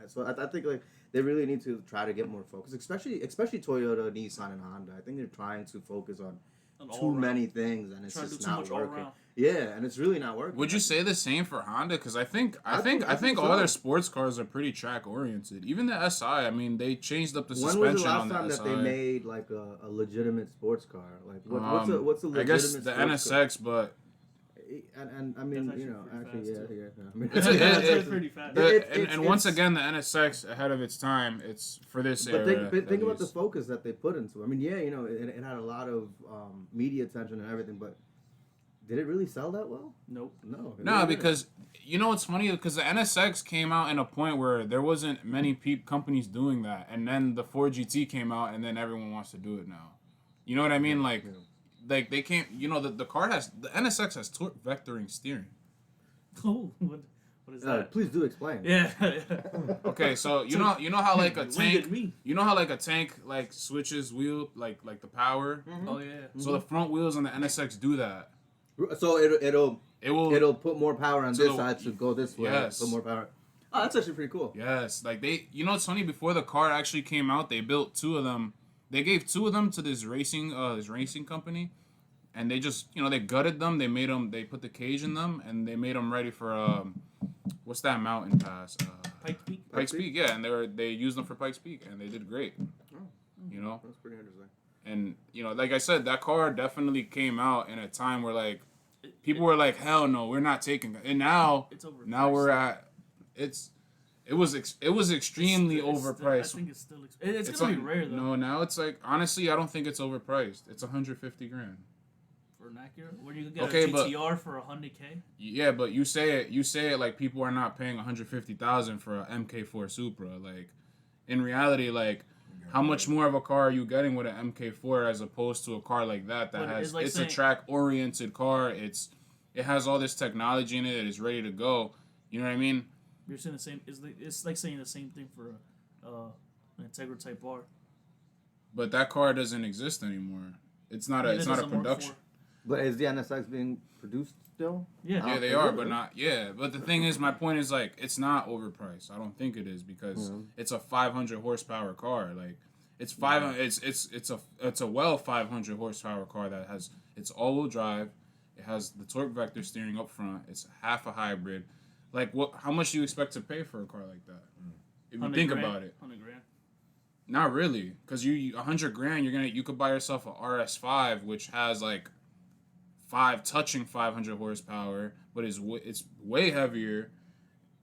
Speaker 1: So I think like they really need to try to get more focus, especially Toyota, Nissan, and Honda. I think they're trying to focus on
Speaker 2: An
Speaker 1: too
Speaker 2: all-round.
Speaker 1: many things, and it's
Speaker 2: Trying to
Speaker 1: just
Speaker 2: do too
Speaker 1: not
Speaker 2: much
Speaker 1: working.
Speaker 2: all-round.
Speaker 1: Yeah, and it's really not working.
Speaker 4: Would you say the same for Honda? Because I think
Speaker 1: I think
Speaker 4: all
Speaker 1: so.
Speaker 4: their sports cars are pretty track oriented. Even the SI. I mean, they changed up the
Speaker 1: When
Speaker 4: suspension
Speaker 1: was the
Speaker 4: on
Speaker 1: last
Speaker 4: the
Speaker 1: time
Speaker 4: SI.
Speaker 1: that they made like a legitimate sports car? Like what's a legitimate
Speaker 4: I guess the
Speaker 1: sports car?
Speaker 4: NSX, but
Speaker 1: And I mean,
Speaker 2: That's
Speaker 1: you know,
Speaker 2: actually
Speaker 1: actually,
Speaker 2: pretty
Speaker 1: yeah.
Speaker 2: fast,
Speaker 1: I mean,
Speaker 2: That's pretty fast.
Speaker 4: and once again, the NSX ahead of its time. It's for this
Speaker 1: But
Speaker 4: era.
Speaker 1: think
Speaker 4: at
Speaker 1: about the
Speaker 4: least.
Speaker 1: focus that they put into it. I mean, yeah, you know, it had a lot of media attention and everything, but did it really sell that well?
Speaker 2: Nope.
Speaker 1: No. it
Speaker 4: No,
Speaker 1: really didn't.
Speaker 4: because you know what's funny? Because the NSX came out in a point where there wasn't many companies doing that, and then the 4GT came out, and then everyone wants to do it now. You know what I mean? Like,
Speaker 1: Yeah.
Speaker 4: like they can't. You know, the car has the NSX has torque vectoring steering.
Speaker 2: Oh, what is that?
Speaker 1: Please do explain.
Speaker 2: Yeah.
Speaker 4: Okay, so you know how like a
Speaker 2: You
Speaker 4: tank.
Speaker 2: winded me.
Speaker 4: You know how like a tank like switches wheel like the power.
Speaker 2: Oh yeah.
Speaker 4: So the front wheels on the NSX do that.
Speaker 1: So it'll
Speaker 4: It will.
Speaker 1: it'll put more power on
Speaker 4: So
Speaker 1: this
Speaker 4: the-
Speaker 1: side to go this way.
Speaker 4: Yes.
Speaker 1: Put more power. Oh, that's actually pretty cool.
Speaker 4: Yes, like they. You know what's funny? Before the car actually came out, they built two of them. They gave two of them to this racing company, and they just they gutted them. They made them. They put the cage in them, and they made them ready for what's that mountain pass?
Speaker 2: Pike Peak.
Speaker 4: Pikes Peak. Yeah, and they used them for Pikes Peak, and they did great. You know,
Speaker 1: That's pretty interesting.
Speaker 4: and like I said, that car definitely came out in a time where like people were like, hell no, we're not taking it. And now
Speaker 2: It's overpriced.
Speaker 4: now we're at it was extremely overpriced.
Speaker 2: I think it's still. It's
Speaker 4: It's
Speaker 2: gonna be
Speaker 4: on-
Speaker 2: rare though.
Speaker 4: No, now it's like honestly, I don't think it's overpriced. It's 150 grand.
Speaker 2: For an Acura, where you could get
Speaker 4: Okay,
Speaker 2: a
Speaker 4: but-
Speaker 2: GTR for 100K.
Speaker 4: Yeah, but you say it like people are not paying 150,000 for a MK4 Supra. Like in reality, like how much more of a car are you getting with an MK4 as opposed to a car like that
Speaker 2: But
Speaker 4: has
Speaker 2: it's like
Speaker 4: it's
Speaker 2: saying-
Speaker 4: a track oriented car. It has all this technology in it. It's ready to go. You know what I mean?
Speaker 2: You're saying the same. It's like saying the same thing for an Integra Type R.
Speaker 4: But that car doesn't exist anymore. It's not a
Speaker 2: It
Speaker 4: it's not a
Speaker 2: doesn't work
Speaker 4: production.
Speaker 2: for-
Speaker 1: But is the NSX being produced still?
Speaker 2: Yeah.
Speaker 4: Yeah,
Speaker 1: Oh,
Speaker 4: they
Speaker 1: is
Speaker 4: are,
Speaker 1: it?
Speaker 4: but not. Yeah, but the thing is, my point is like it's not overpriced. I don't think it is because it's a 500 horsepower car. Like it's it's a well 500 horsepower car that has it's all wheel drive. It has the torque vector steering up front. It's half a hybrid. Like what? How much do you expect to pay for a car like that? If you
Speaker 2: 100
Speaker 4: think
Speaker 2: grand,
Speaker 4: about it,
Speaker 2: 100 grand.
Speaker 4: not really, because you 100 grand. You could buy yourself a RS5, which has like touching 500 horsepower, but it's way heavier.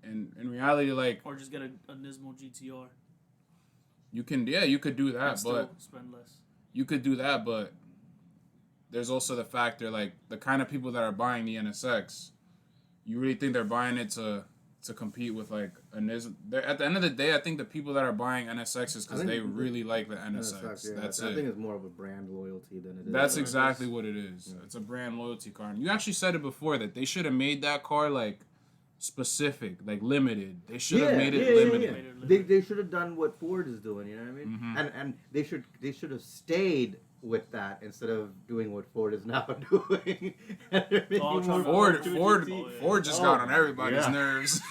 Speaker 4: And in reality, like
Speaker 2: Or just get a Nismo GTR.
Speaker 4: you could do that,
Speaker 2: And still
Speaker 4: but
Speaker 2: spend less.
Speaker 4: you could do that, but there's also the factor like the kind of people that are buying the NSX, You really think they're buying it to compete with like a NIS? At the end of the day, I think the people that are buying NSX is because they really like the NSX.
Speaker 1: Yeah,
Speaker 4: That's
Speaker 1: I
Speaker 4: it.
Speaker 1: think it's more of a brand loyalty than it is.
Speaker 4: That's exactly what it is. Yeah. It's a brand loyalty car. And you actually said it before that they should have made that car like specific, like limited. They should have made it limited.
Speaker 1: Yeah. They should have done what Ford is doing. You know what I mean?
Speaker 4: Mm-hmm.
Speaker 1: And they should have stayed with that instead of doing what Ford is now doing.
Speaker 4: Ford just got on everybody's nerves.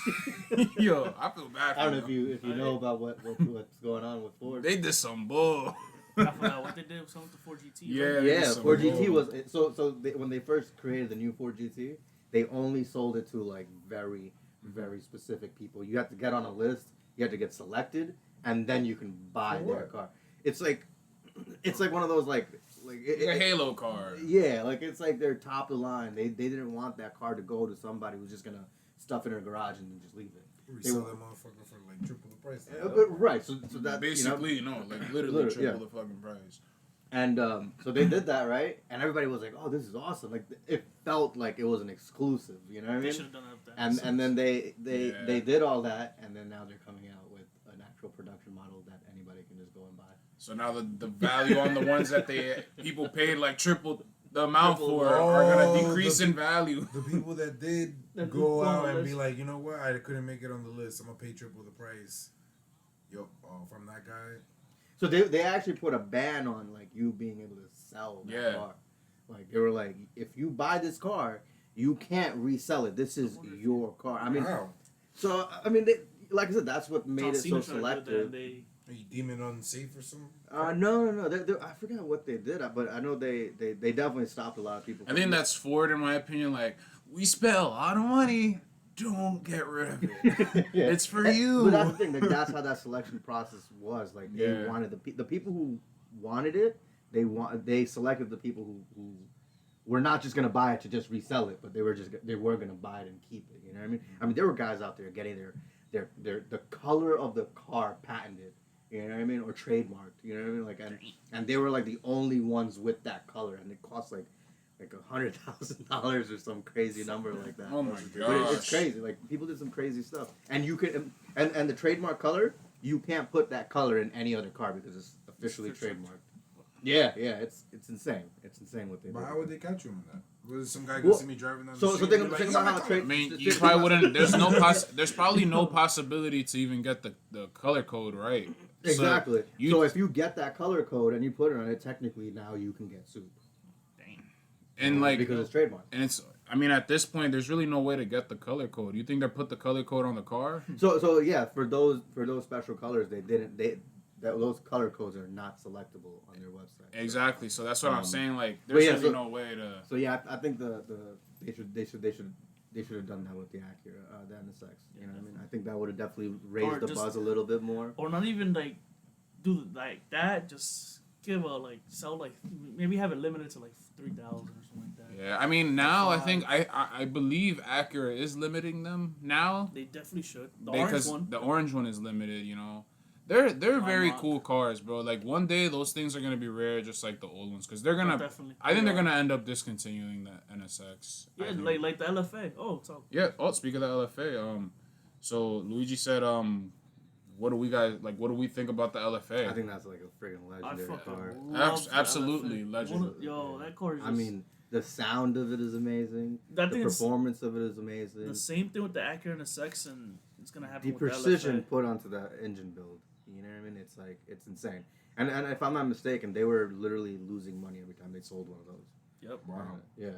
Speaker 4: Yo, I feel bad for
Speaker 1: I don't know if you know about what's going on with Ford.
Speaker 4: They did some bull.
Speaker 2: I forgot what they did with some of the Ford GT.
Speaker 1: Yeah, Ford GT was so when they first created the new Ford GT, they only sold it to like very, very specific people. You have to get on a list, you have to get selected, and then you can buy their car. It's like one of those like
Speaker 4: a Halo car.
Speaker 1: Yeah, like it's like they're top of the line. They didn't want that car to go to somebody who's just gonna stuff it in their garage and then just leave it.
Speaker 5: Resell that motherfucker for like triple the price.
Speaker 1: Right, so that
Speaker 4: basically, like literally triple the fucking price.
Speaker 1: And so they did that, right? And everybody was like, "Oh, this is awesome!" Like it felt like it was an exclusive. You know what I mean?
Speaker 2: They should have done that.
Speaker 1: And then they did all that, and then now they're coming out with an actual production model that anybody can just go and buy.
Speaker 4: So now the value on the ones that people paid like triple the amount for are gonna decrease in value.
Speaker 5: The people that did go out and be like, you know what, I couldn't make it on the list. I'm gonna pay triple the price. Yo, from that guy.
Speaker 1: So they actually put a ban on like you being able to sell that car. Like they were like, if you buy this car, you can't resell it. This is your car. I mean, so I mean, like I said, that's what made it so selective.
Speaker 5: Are you deeming unsafe or something?
Speaker 1: No. I forgot what they did, but I know they definitely stopped a lot of people.
Speaker 4: I think that's Ford, in my opinion. Like, we spent a lot of money. Don't get rid of it. It's for you.
Speaker 1: But that's the thing. Like, that's how that selection process was. Like they wanted the people who wanted it. They selected the people who were not just gonna buy it to just resell it, but they were gonna buy it and keep it. You know what I mean? I mean, there were guys out there getting the color of the car patented. You know what I mean? Or trademarked. You know what I mean? Like and they were like the only ones with that color, and it cost like $100,000 or some crazy number like that.
Speaker 4: Oh my gosh.
Speaker 1: But it's crazy. Like people did some crazy stuff, and you could and the trademark color, you can't put that color in any other car because it's officially trademarked. Yeah, it's insane. It's insane what they do.
Speaker 5: But how would they catch you on that? Was some guy gonna see me driving down the street?
Speaker 1: So think about how
Speaker 4: I mean, you probably wouldn't. There's probably no possibility to even get the color code right.
Speaker 1: Exactly. So if you get that color code and you put it on it, technically now you can get sued.
Speaker 4: Dang. And like
Speaker 1: because it's trademarked.
Speaker 4: And it's. I mean, at this point, there's really no way to get the color code. You think they put the color code on the car?
Speaker 1: So yeah, for those special colors, those color codes are not selectable on their website.
Speaker 4: Exactly. So that's what I'm saying. Like, there's really no way to.
Speaker 1: So yeah, I think they should have done that with the Acura, the NSX. You know what I mean? I think that would have definitely raised the buzz a little bit more.
Speaker 2: Or not even like do like that. Just give sell maybe have it limited to like 3,000 or something like that.
Speaker 4: Yeah, I mean now I think I believe Acura is limiting them now.
Speaker 2: They definitely should.
Speaker 4: The orange one is limited. You know. They're very cool cars, bro. Like one day those things are gonna be rare, just like the old ones, because they're gonna. I think they're gonna end up discontinuing the NSX.
Speaker 2: Yeah, like the LFA. Oh, talk.
Speaker 4: Yeah. Oh, speak of the LFA. So Luigi said, what do we think about the LFA?
Speaker 1: I think that's like a freaking legendary car.
Speaker 4: Absolutely legend.
Speaker 2: Yo, that car is.
Speaker 1: I mean, the sound of it is amazing. The performance of it is amazing.
Speaker 2: The same thing with the Acura NSX, and it's gonna happen.
Speaker 1: The precision put onto the engine build. You know what I mean? It's like it's insane. And if I'm not mistaken, they were literally losing money every time they sold one of those.
Speaker 2: Yep.
Speaker 4: Wow.
Speaker 1: Yeah.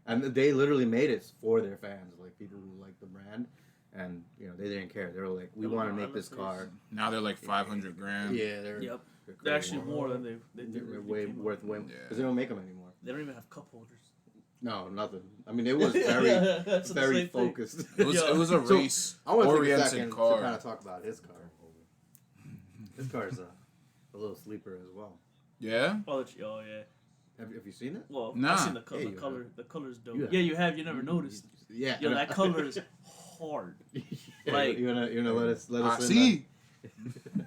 Speaker 1: And they literally made it for their fans, like people who like the brand, and you know they didn't care. They were like, we want to make this car.
Speaker 4: Now they're like $500,000.
Speaker 1: Yeah, they're
Speaker 2: they're actually more than
Speaker 1: they're way worth way because they don't make them anymore.
Speaker 2: They don't even have cup holders.
Speaker 1: No, nothing. I mean, it was very focused.
Speaker 4: It was a race oriented car.
Speaker 1: To kind of talk about his car. This car is a little sleeper as well.
Speaker 4: Yeah.
Speaker 2: Oh yeah.
Speaker 1: Have you seen it?
Speaker 2: Well,
Speaker 4: nah.
Speaker 2: I've seen the color.
Speaker 1: Yeah,
Speaker 2: the color. The color's dope.
Speaker 1: You
Speaker 2: yeah, you have. You never noticed.
Speaker 1: Yeah.
Speaker 2: Yo, that color is hard. Like
Speaker 1: you wanna let us
Speaker 4: see.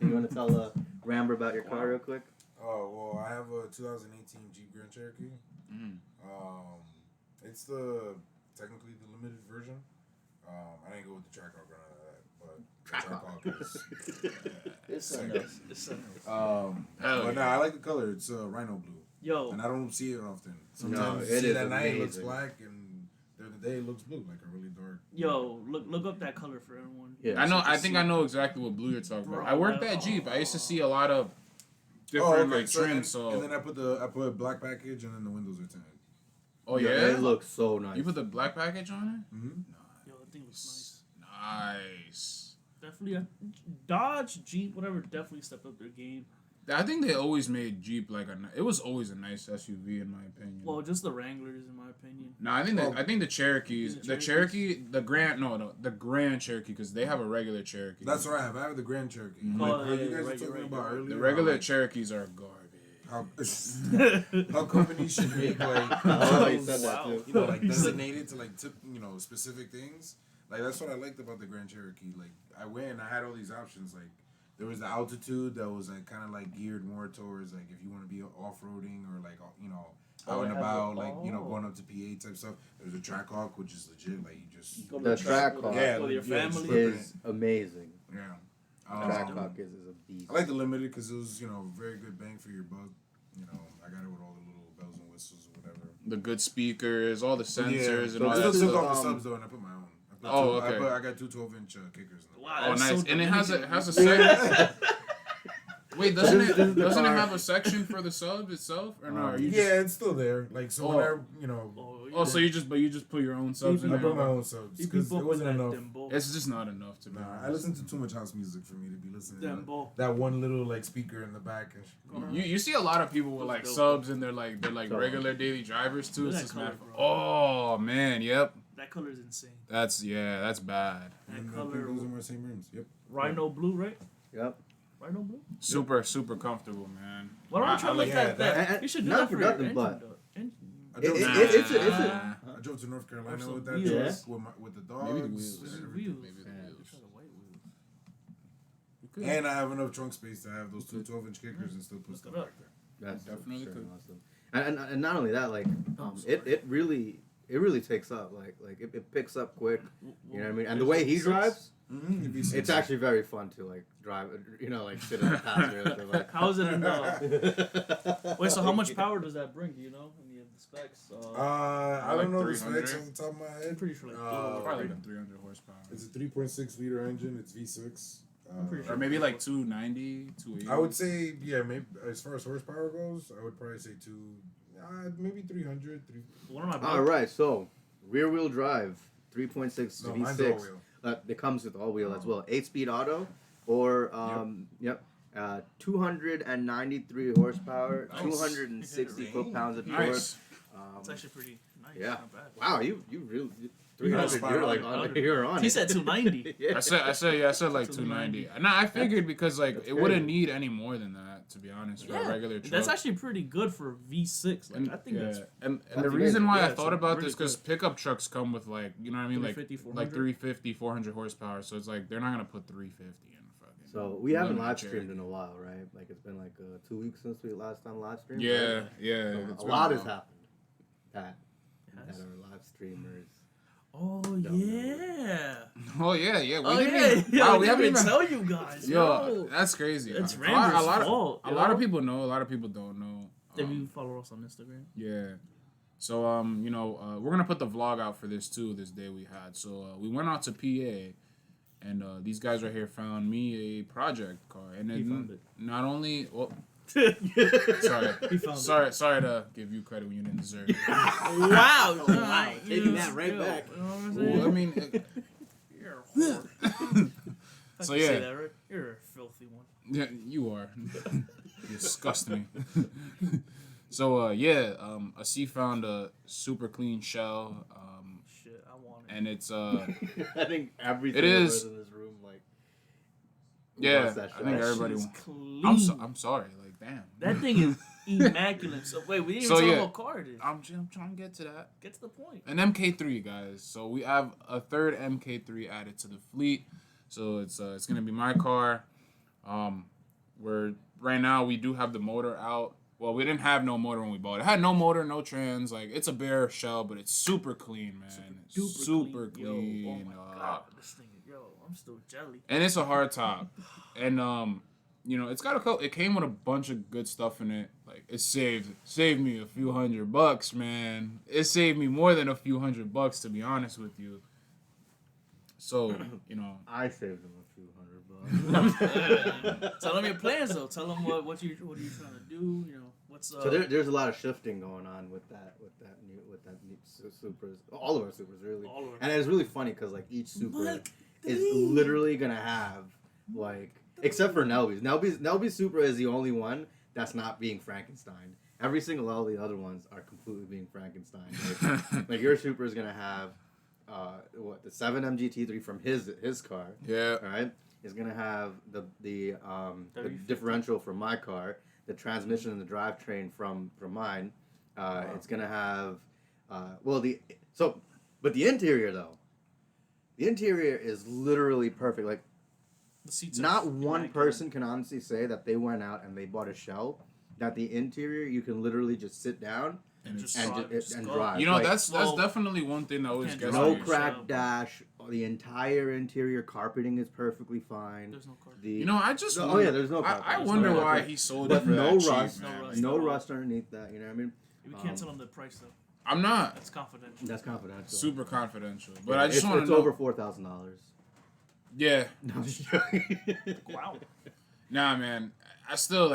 Speaker 1: You wanna tell Ramber about your car real quick?
Speaker 5: Oh well, I have a 2018 Jeep Grand Cherokee.
Speaker 4: Mm.
Speaker 5: It's technically the limited version. I didn't go with the track hawk or none of that, but the track hawk is
Speaker 2: It's something else. It's something else.
Speaker 5: but nah, I like the color. It's rhino blue,
Speaker 2: Yo,
Speaker 5: and I don't see it often. Sometimes you
Speaker 1: it
Speaker 5: see
Speaker 1: is
Speaker 5: it at night, it looks
Speaker 1: amazing.
Speaker 5: black, and the other day it looks blue, like a really dark.
Speaker 2: yo, look up that color for everyone.
Speaker 1: Yeah.
Speaker 4: I know.
Speaker 2: So you
Speaker 4: I think
Speaker 2: see-
Speaker 4: I know exactly what blue you're talking
Speaker 2: Bro,
Speaker 4: about. I worked
Speaker 2: man,
Speaker 4: at Jeep. I used to see a
Speaker 2: oh.
Speaker 4: lot of different like
Speaker 5: So
Speaker 4: trims.
Speaker 5: and then I put black package, and then the windows are tinted.
Speaker 4: Oh
Speaker 1: Yeah,
Speaker 4: yeah,
Speaker 1: it looks so nice.
Speaker 4: you put the black package on
Speaker 5: Mm-hmm.
Speaker 4: it.
Speaker 2: Yo, that thing looks
Speaker 4: Nice.
Speaker 2: definitely Dodge, Jeep, whatever. Definitely stepped up their game.
Speaker 4: I think they always made Jeep like it was always a nice SUV in my opinion.
Speaker 2: Well, just the Wranglers, in my opinion.
Speaker 4: No, I think the Cherokees,
Speaker 2: Is it
Speaker 4: the Cherokee, the Grand Cherokee, because they have a regular Cherokee.
Speaker 5: That's what I have. I have the Grand Cherokee.
Speaker 4: Mhm.
Speaker 5: Like
Speaker 2: Oh,
Speaker 5: how
Speaker 2: yeah,
Speaker 5: you guys were
Speaker 2: right,
Speaker 5: talking
Speaker 2: you're
Speaker 5: about
Speaker 2: right.
Speaker 5: earlier.
Speaker 4: The regular
Speaker 5: how,
Speaker 4: Cherokees are garbage.
Speaker 5: how companies should make like
Speaker 1: Oh, you said that
Speaker 2: Wow.
Speaker 1: too.
Speaker 5: you know like
Speaker 2: You said-
Speaker 5: designated to like specific things. Like that's what I liked about the Grand Cherokee. Like I went and I had all these options. Like there was the altitude that was like kind of like geared more towards like if you want to be off roading or like out
Speaker 2: it
Speaker 5: and
Speaker 2: has
Speaker 5: about
Speaker 2: a-
Speaker 5: like
Speaker 2: oh.
Speaker 5: going up to PA type stuff. There's a track hawk which is legit. Like you just
Speaker 2: Go to
Speaker 1: The track
Speaker 2: with,
Speaker 1: hawk.
Speaker 5: Yeah,
Speaker 2: with your
Speaker 5: yeah,
Speaker 2: family.
Speaker 5: just
Speaker 1: Is amazing.
Speaker 5: yeah.
Speaker 1: Track
Speaker 5: Um,
Speaker 1: hawk is a beast.
Speaker 5: I like the limited because it was very good bang for your buck. I got it with all the little bells and whistles or whatever.
Speaker 4: The good speakers, all the sensors,
Speaker 1: So
Speaker 4: and all
Speaker 5: I
Speaker 1: this
Speaker 4: that
Speaker 5: still
Speaker 1: is,
Speaker 5: took
Speaker 4: stuff.
Speaker 5: off the
Speaker 1: um,
Speaker 5: subs though, and I put my own.
Speaker 4: Oh, okay.
Speaker 5: I got two 12-inch kickers. In the
Speaker 2: Wow,
Speaker 4: Oh,
Speaker 2: that's
Speaker 4: nice.
Speaker 2: so
Speaker 4: And it has
Speaker 2: Dominican.
Speaker 4: a second. Wait, doesn't
Speaker 1: This is the
Speaker 4: it
Speaker 1: car.
Speaker 4: have a section for the sub itself, or no? Are you just,
Speaker 5: Yeah, it's still there. Like so, when I
Speaker 2: Oh,
Speaker 4: so you just put your own subs in
Speaker 5: I
Speaker 4: there.
Speaker 5: put my own subs
Speaker 2: You be
Speaker 5: because it
Speaker 2: bumping
Speaker 5: wasn't
Speaker 2: that
Speaker 5: enough.
Speaker 2: Dembo.
Speaker 4: It's just not enough to be
Speaker 5: Nah, I
Speaker 4: honest.
Speaker 5: listen to too much house music for me to be listening to
Speaker 2: Dembo.
Speaker 5: that one little like speaker in the back. And
Speaker 4: You see a lot of people with like
Speaker 2: Dope.
Speaker 4: subs and they're like
Speaker 1: So-
Speaker 4: regular daily drivers too.
Speaker 2: Look
Speaker 4: It's
Speaker 2: at
Speaker 4: just
Speaker 2: that
Speaker 4: mad.
Speaker 2: color, bro.
Speaker 4: Oh man, yep.
Speaker 2: That color is insane.
Speaker 4: That's bad.
Speaker 2: That
Speaker 5: and I
Speaker 2: color,
Speaker 5: think those are my same rims. Yep.
Speaker 2: rhino blue, right?
Speaker 1: Yep.
Speaker 2: Rhino blue.
Speaker 4: Super comfortable, man.
Speaker 2: Why don't you try to make
Speaker 5: yeah,
Speaker 2: that?
Speaker 1: that-
Speaker 2: You should do
Speaker 1: not
Speaker 2: that
Speaker 1: for
Speaker 2: for your
Speaker 1: nothing,
Speaker 2: engine,
Speaker 1: but-
Speaker 2: though.
Speaker 5: I drove,
Speaker 1: it's a-
Speaker 4: Nah.
Speaker 5: I drove to North Carolina
Speaker 2: Or some
Speaker 5: with that
Speaker 2: wheels.
Speaker 5: truck with the dogs.
Speaker 4: Maybe the wheels.
Speaker 2: With the
Speaker 5: and
Speaker 2: wheels.
Speaker 4: Maybe the
Speaker 2: Yeah,
Speaker 4: wheels.
Speaker 2: try the white wheels.
Speaker 4: You could.
Speaker 5: And I have enough trunk space to have those two 12-inch kickers and still put
Speaker 2: Look
Speaker 5: stuff
Speaker 2: it up.
Speaker 5: back there.
Speaker 1: That's
Speaker 4: Definitely
Speaker 1: sure
Speaker 4: could.
Speaker 1: awesome. And not only that, like
Speaker 2: sorry.
Speaker 1: it really takes up. Like it picks up quick. You know what I mean? And the
Speaker 2: There's
Speaker 1: way he
Speaker 2: six-
Speaker 1: drives,
Speaker 5: Mm-hmm.
Speaker 1: it's actually very fun to like drive. Like sit in the passenger. Like,
Speaker 2: How is it in the? Wait, so how much power does that bring? Do you know? Any of the specs?
Speaker 5: I
Speaker 4: Like
Speaker 5: don't know the
Speaker 4: 300?
Speaker 5: specs off the top of my
Speaker 2: I'm
Speaker 5: head.
Speaker 2: pretty sure like
Speaker 4: Probably like 300 horsepower.
Speaker 5: It's a 3.6 liter engine. It's V6.
Speaker 2: I'm pretty
Speaker 4: Or
Speaker 2: sure.
Speaker 4: maybe like 290, 280.
Speaker 5: I would say, yeah, maybe as far as horsepower goes, I would probably say maybe 300.
Speaker 2: One of my
Speaker 1: all right, so rear wheel drive, 3.6
Speaker 5: No, mine's all
Speaker 1: V6.
Speaker 5: wheel.
Speaker 1: It comes with all wheel as well. 8-speed auto, or 293 horsepower,
Speaker 4: Nice.
Speaker 1: 260 foot-pounds of torque.
Speaker 4: Nice.
Speaker 2: It's actually pretty nice.
Speaker 1: Yeah.
Speaker 2: Not bad.
Speaker 1: Wow, you really 300.
Speaker 5: spot
Speaker 1: You're
Speaker 5: on.
Speaker 1: like on. You're on.
Speaker 2: He
Speaker 1: it.
Speaker 2: said 290.
Speaker 1: Yeah.
Speaker 4: I said like 290. Nah, I figured because like
Speaker 1: That's
Speaker 4: it wouldn't
Speaker 1: crazy.
Speaker 4: need any more than that, to be honest, for a regular truck.
Speaker 2: That's actually pretty good for V6. Like
Speaker 4: And,
Speaker 2: I think
Speaker 4: yeah.
Speaker 2: that's
Speaker 4: and
Speaker 1: That's
Speaker 4: the reason
Speaker 1: amazing.
Speaker 4: why
Speaker 2: Yeah,
Speaker 4: I
Speaker 2: it's
Speaker 4: thought about
Speaker 2: really
Speaker 4: this because
Speaker 2: good.
Speaker 4: pickup trucks come with like, you know what I mean, like
Speaker 2: 350,
Speaker 4: like
Speaker 2: 400.
Speaker 4: 350, 400 horsepower. So it's like they're not gonna put 350 in fucking.
Speaker 1: So we haven't
Speaker 4: Limited
Speaker 1: live
Speaker 4: Cherokee.
Speaker 1: streamed in a while, right? Like it's been like 2 weeks since we last time live streamed.
Speaker 4: Yeah,
Speaker 1: right?
Speaker 4: yeah.
Speaker 1: So
Speaker 4: it's
Speaker 1: a
Speaker 4: been
Speaker 1: lot
Speaker 4: a
Speaker 1: has
Speaker 4: while.
Speaker 1: happened. That
Speaker 2: Yes.
Speaker 1: our live streamers.
Speaker 2: Oh
Speaker 1: know.
Speaker 2: yeah.
Speaker 4: Oh yeah, yeah. We
Speaker 2: Oh
Speaker 4: didn't
Speaker 2: yeah.
Speaker 4: even,
Speaker 2: Yo,
Speaker 4: wow,
Speaker 2: we
Speaker 4: we haven't
Speaker 2: didn't
Speaker 4: even.
Speaker 2: tell you guys.
Speaker 4: Yo, that's crazy.
Speaker 2: It's
Speaker 4: a
Speaker 2: Randy's
Speaker 4: lot,
Speaker 2: fault,
Speaker 4: a lot of
Speaker 2: yo.
Speaker 4: people know. A lot of people don't know.
Speaker 2: If you follow us on Instagram.
Speaker 4: Yeah. So we're gonna put the vlog out for this too. This day we had. So we went out to PA, and these guys right here found me a project car, and
Speaker 2: He
Speaker 4: then
Speaker 2: found it.
Speaker 4: not only well,
Speaker 2: Sorry. He found
Speaker 4: sorry to give you credit when you didn't deserve it.
Speaker 2: Wow.
Speaker 1: Wow, taking that right
Speaker 2: Yo,
Speaker 1: back.
Speaker 2: You know what I'm
Speaker 4: Well,
Speaker 2: saying?
Speaker 4: I mean,
Speaker 2: You're a whore. I
Speaker 4: So,
Speaker 2: can
Speaker 4: yeah.
Speaker 2: say that, right? You're a filthy one.
Speaker 4: yeah, you are. You disgust me. So a C found a super clean shell,
Speaker 2: Shit, I want it.
Speaker 4: and it's
Speaker 1: I think every
Speaker 4: It
Speaker 1: single
Speaker 4: is.
Speaker 1: person in this room like.
Speaker 4: yeah.
Speaker 1: wants that
Speaker 4: I
Speaker 1: shit.
Speaker 4: think
Speaker 2: That
Speaker 4: everybody.
Speaker 2: shit is
Speaker 4: wants-
Speaker 2: clean.
Speaker 4: I'm sorry. Like damn.
Speaker 2: That thing is immaculate. So wait, we didn't
Speaker 4: So,
Speaker 2: even talk
Speaker 4: yeah.
Speaker 2: about car it is.
Speaker 4: I'm trying to get to that.
Speaker 2: Get to the point.
Speaker 4: An MK3, guys. So we have a third MK3 added to the fleet. So it's gonna be my car. We're right now we do have the motor out, Well, we didn't have no motor when we bought it. It had no motor, no trans. Like, it's a bare shell, but it's super clean, man. Super clean.
Speaker 2: Yo, oh my god, this thing, yo, I'm still jelly.
Speaker 4: And it's a hard top. And you know, it's got it came with a bunch of good stuff in it. Like, it saved me a few $100, man. It saved me more than a few $100, to be honest with you. So, you know,
Speaker 1: I saved him a few $100.
Speaker 2: Tell them your plans though. Tell them what you trying to do. You know what's
Speaker 1: So there's a lot of shifting going on with that new Supras. All of our Supras really,
Speaker 2: All of our
Speaker 1: and it's really funny because like each Supra
Speaker 2: Look,
Speaker 1: is literally gonna have like, except for Nelby's. Nelby's Supra is the only one that's not being Frankenstein. Every single all the other ones are completely being Frankenstein. Like your Supra is gonna have the 7 MGT3 from his car.
Speaker 4: yeah.
Speaker 1: All right, is gonna have the differential from my car, the transmission and the drivetrain from mine. It's gonna have but the interior though. The interior is literally perfect. Like,
Speaker 2: the seats.
Speaker 1: not one person can honestly say that they went out and they bought a shell. That the interior you can literally just sit down
Speaker 2: and just
Speaker 1: and
Speaker 2: go.
Speaker 1: drive.
Speaker 4: You know,
Speaker 1: Like,
Speaker 4: that's definitely one thing that always
Speaker 2: can't
Speaker 4: gets
Speaker 1: no
Speaker 2: drive
Speaker 4: me.
Speaker 1: crack
Speaker 2: yourself.
Speaker 1: dash. The entire interior carpeting is perfectly fine.
Speaker 2: There's no car.
Speaker 4: You know, I just
Speaker 1: Oh yeah, there's no carpet.
Speaker 4: I
Speaker 1: There's
Speaker 4: wonder
Speaker 1: no
Speaker 4: why
Speaker 1: carpet.
Speaker 4: he sold
Speaker 1: But
Speaker 4: it for
Speaker 1: no
Speaker 4: that cheap,
Speaker 1: rust,
Speaker 4: man.
Speaker 2: No rust.
Speaker 1: no rust underneath that. You know what I mean?
Speaker 2: We can't tell them the price though.
Speaker 4: I'm not
Speaker 2: That's confidential.
Speaker 1: That's confidential.
Speaker 4: super confidential, but
Speaker 1: Yeah,
Speaker 4: I just want to
Speaker 1: it's
Speaker 4: know.
Speaker 1: over $4,000.
Speaker 4: Yeah,
Speaker 1: No, I'm just joking.
Speaker 2: Wow.
Speaker 4: nah, man. I still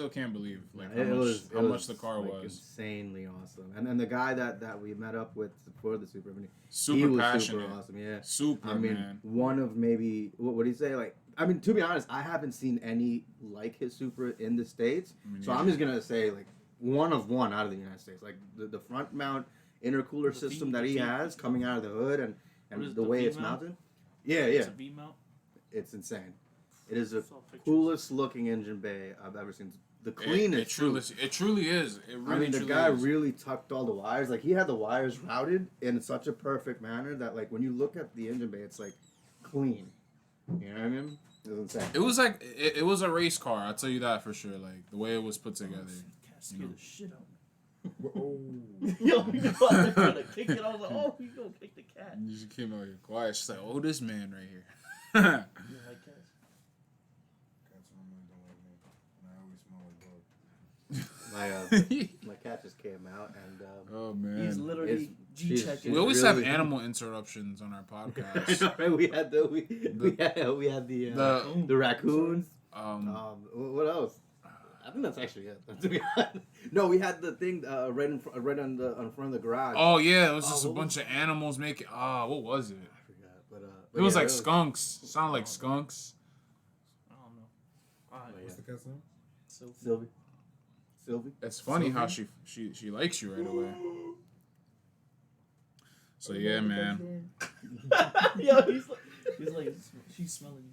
Speaker 4: can't believe like how much the car
Speaker 1: like,
Speaker 4: was.
Speaker 1: insanely awesome. And then the guy that we met up with for the Super, he
Speaker 4: Super
Speaker 1: was
Speaker 4: passionate.
Speaker 1: super awesome. Yeah.
Speaker 4: Super,
Speaker 1: I mean,
Speaker 4: man.
Speaker 1: one of maybe what did he say? Like, I mean, to be honest, I haven't seen any like his Supra in the States. So I'm just gonna say like one of one out of the United States. Like the front mount intercooler
Speaker 2: The
Speaker 1: system
Speaker 2: V-
Speaker 1: that he
Speaker 2: V-
Speaker 1: has coming out of the hood and
Speaker 2: What is it,
Speaker 1: the
Speaker 2: the
Speaker 1: way
Speaker 2: V
Speaker 1: it's
Speaker 2: mount?
Speaker 1: mounted. Yeah,
Speaker 2: It's
Speaker 1: yeah,
Speaker 2: a V mount.
Speaker 1: it's insane. It is the
Speaker 2: Saw pictures.
Speaker 1: coolest looking engine bay I've ever seen. The cleanest.
Speaker 4: It truly is. It really,
Speaker 1: I mean, the
Speaker 4: truly
Speaker 1: guy
Speaker 4: is.
Speaker 1: really tucked all the wires. Like, he had the wires routed in such a perfect manner that, like, when you look at the engine bay, it's, like, clean. You know what I mean? It was insane.
Speaker 4: It was like it was a race car. I'll tell you that for sure. Like the way it was put together.
Speaker 2: Cat scared the shit out of me.
Speaker 5: Oh.
Speaker 2: Yo, we gonna kick it. I was like, oh, we gonna kick the cat.
Speaker 4: And she came out like quiet. She's like, "Oh, this man right here."
Speaker 2: You don't like cats?
Speaker 5: Cats normally don't like me. And I always smell like dog.
Speaker 1: My cat just came out, and
Speaker 4: Oh man.
Speaker 2: He's literally G
Speaker 1: she's-
Speaker 2: checking.
Speaker 4: We always
Speaker 1: really-
Speaker 4: have animal interruptions on our
Speaker 1: I
Speaker 4: podcast.
Speaker 1: know, right? We had the raccoons. What else? I think that's actually it. To be honest. No, we had the thing right in front of the garage.
Speaker 4: Oh yeah, it was just a
Speaker 1: what
Speaker 4: bunch of animals making. What was it?
Speaker 1: I forgot, but
Speaker 4: It was
Speaker 1: yeah,
Speaker 4: like skunks. It sounded like skunks.
Speaker 2: I don't know. Alright,
Speaker 1: Oh, yeah.
Speaker 5: What's the cat's name?
Speaker 2: so
Speaker 1: Sylvie.
Speaker 4: It's funny how she likes you right away. So yeah, man.
Speaker 2: Yo, he's like, she's smelling.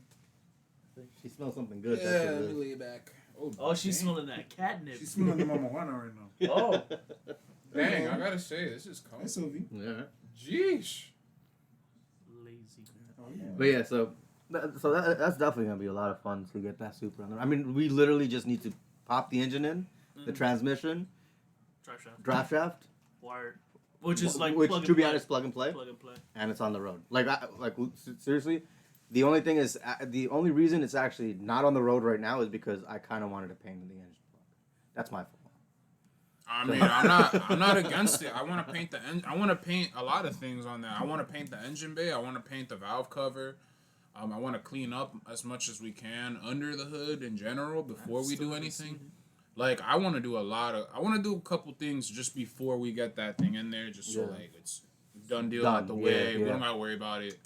Speaker 1: She smells something good. That's what it is.
Speaker 4: lay it back.
Speaker 2: Oh, she's smelling that catnip.
Speaker 5: She's smelling the Mama Juana right now.
Speaker 2: Oh,
Speaker 4: Dang, I gotta say, this is
Speaker 5: Hi,
Speaker 4: cool.
Speaker 5: Sylvie.
Speaker 1: Yeah.
Speaker 4: Jeez.
Speaker 2: lazy.
Speaker 5: Oh, yeah.
Speaker 1: But yeah, so that's definitely gonna be a lot of fun to get that Supra on there. I mean, we literally just need to pop the engine in, the transmission,
Speaker 2: Drive shaft.
Speaker 1: draft shaft,
Speaker 2: Wired. Which is like
Speaker 1: which
Speaker 2: plug
Speaker 1: to
Speaker 2: and
Speaker 1: be
Speaker 2: play.
Speaker 1: honest, plug and play,
Speaker 2: Plug and play.
Speaker 1: and it's on the road. Like seriously, the only thing is the only reason it's actually not on the road right now is because I kind of wanted to paint the engine block. That's my fault.
Speaker 4: I mean, I'm not against it. I want to paint I want to paint a lot of things on that. I want to paint the engine bay. I want to paint the valve cover. I want to clean up as much as we can under the hood in general before we do anything. Like I want to do a couple things just before we get that thing in there, just so
Speaker 1: Yeah.
Speaker 4: like it's done deal
Speaker 1: Done,
Speaker 4: out the
Speaker 1: yeah,
Speaker 4: way. We
Speaker 1: yeah.
Speaker 4: don't gotta worry about it.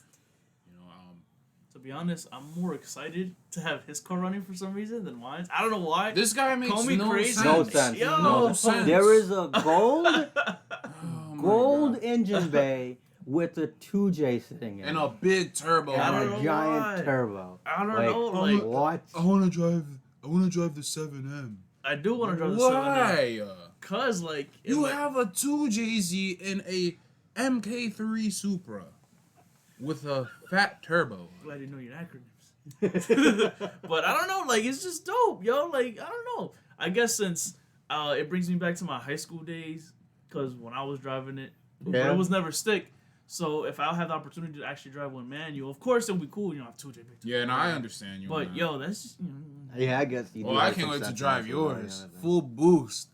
Speaker 4: You know,
Speaker 2: To be honest, I'm more excited to have his car running for some reason than mine. I don't know why.
Speaker 4: this guy makes
Speaker 2: Call me
Speaker 4: no
Speaker 2: crazy.
Speaker 4: sense.
Speaker 1: No sense.
Speaker 2: Yo.
Speaker 4: No sense.
Speaker 1: There is a gold
Speaker 4: Oh my
Speaker 1: gold
Speaker 4: God.
Speaker 1: engine bay with a 2J sitting in
Speaker 4: And
Speaker 1: it.
Speaker 4: a big turbo.
Speaker 2: I don't
Speaker 1: and
Speaker 2: know
Speaker 1: a giant
Speaker 2: why.
Speaker 1: turbo.
Speaker 2: I don't
Speaker 1: Like,
Speaker 2: know. Like,
Speaker 1: what?
Speaker 5: I want to drive the 7M.
Speaker 2: I do want to drive the 7
Speaker 4: Why?
Speaker 2: Cause like
Speaker 4: You
Speaker 2: it,
Speaker 4: have a 2JZ in a MK3 Supra with a fat turbo.
Speaker 2: glad you know your acronyms. But I don't know. Like it's just dope, yo. Like I don't know. I guess since It brings me back to my high school days, because when I was driving it,
Speaker 1: Yeah.
Speaker 2: it was never stick. So if I have the opportunity to actually drive one manual, of course it'll be cool. You know, have 2J.
Speaker 4: Yeah, no, I understand you.
Speaker 2: But
Speaker 4: man.
Speaker 2: yo, that's just,
Speaker 1: Yeah, I guess. You
Speaker 3: Oh,
Speaker 1: do
Speaker 3: I
Speaker 1: have
Speaker 3: can't
Speaker 1: some
Speaker 3: wait to
Speaker 1: sense
Speaker 3: drive
Speaker 1: in it, right?
Speaker 3: yours.
Speaker 1: Yeah,
Speaker 3: Full boost.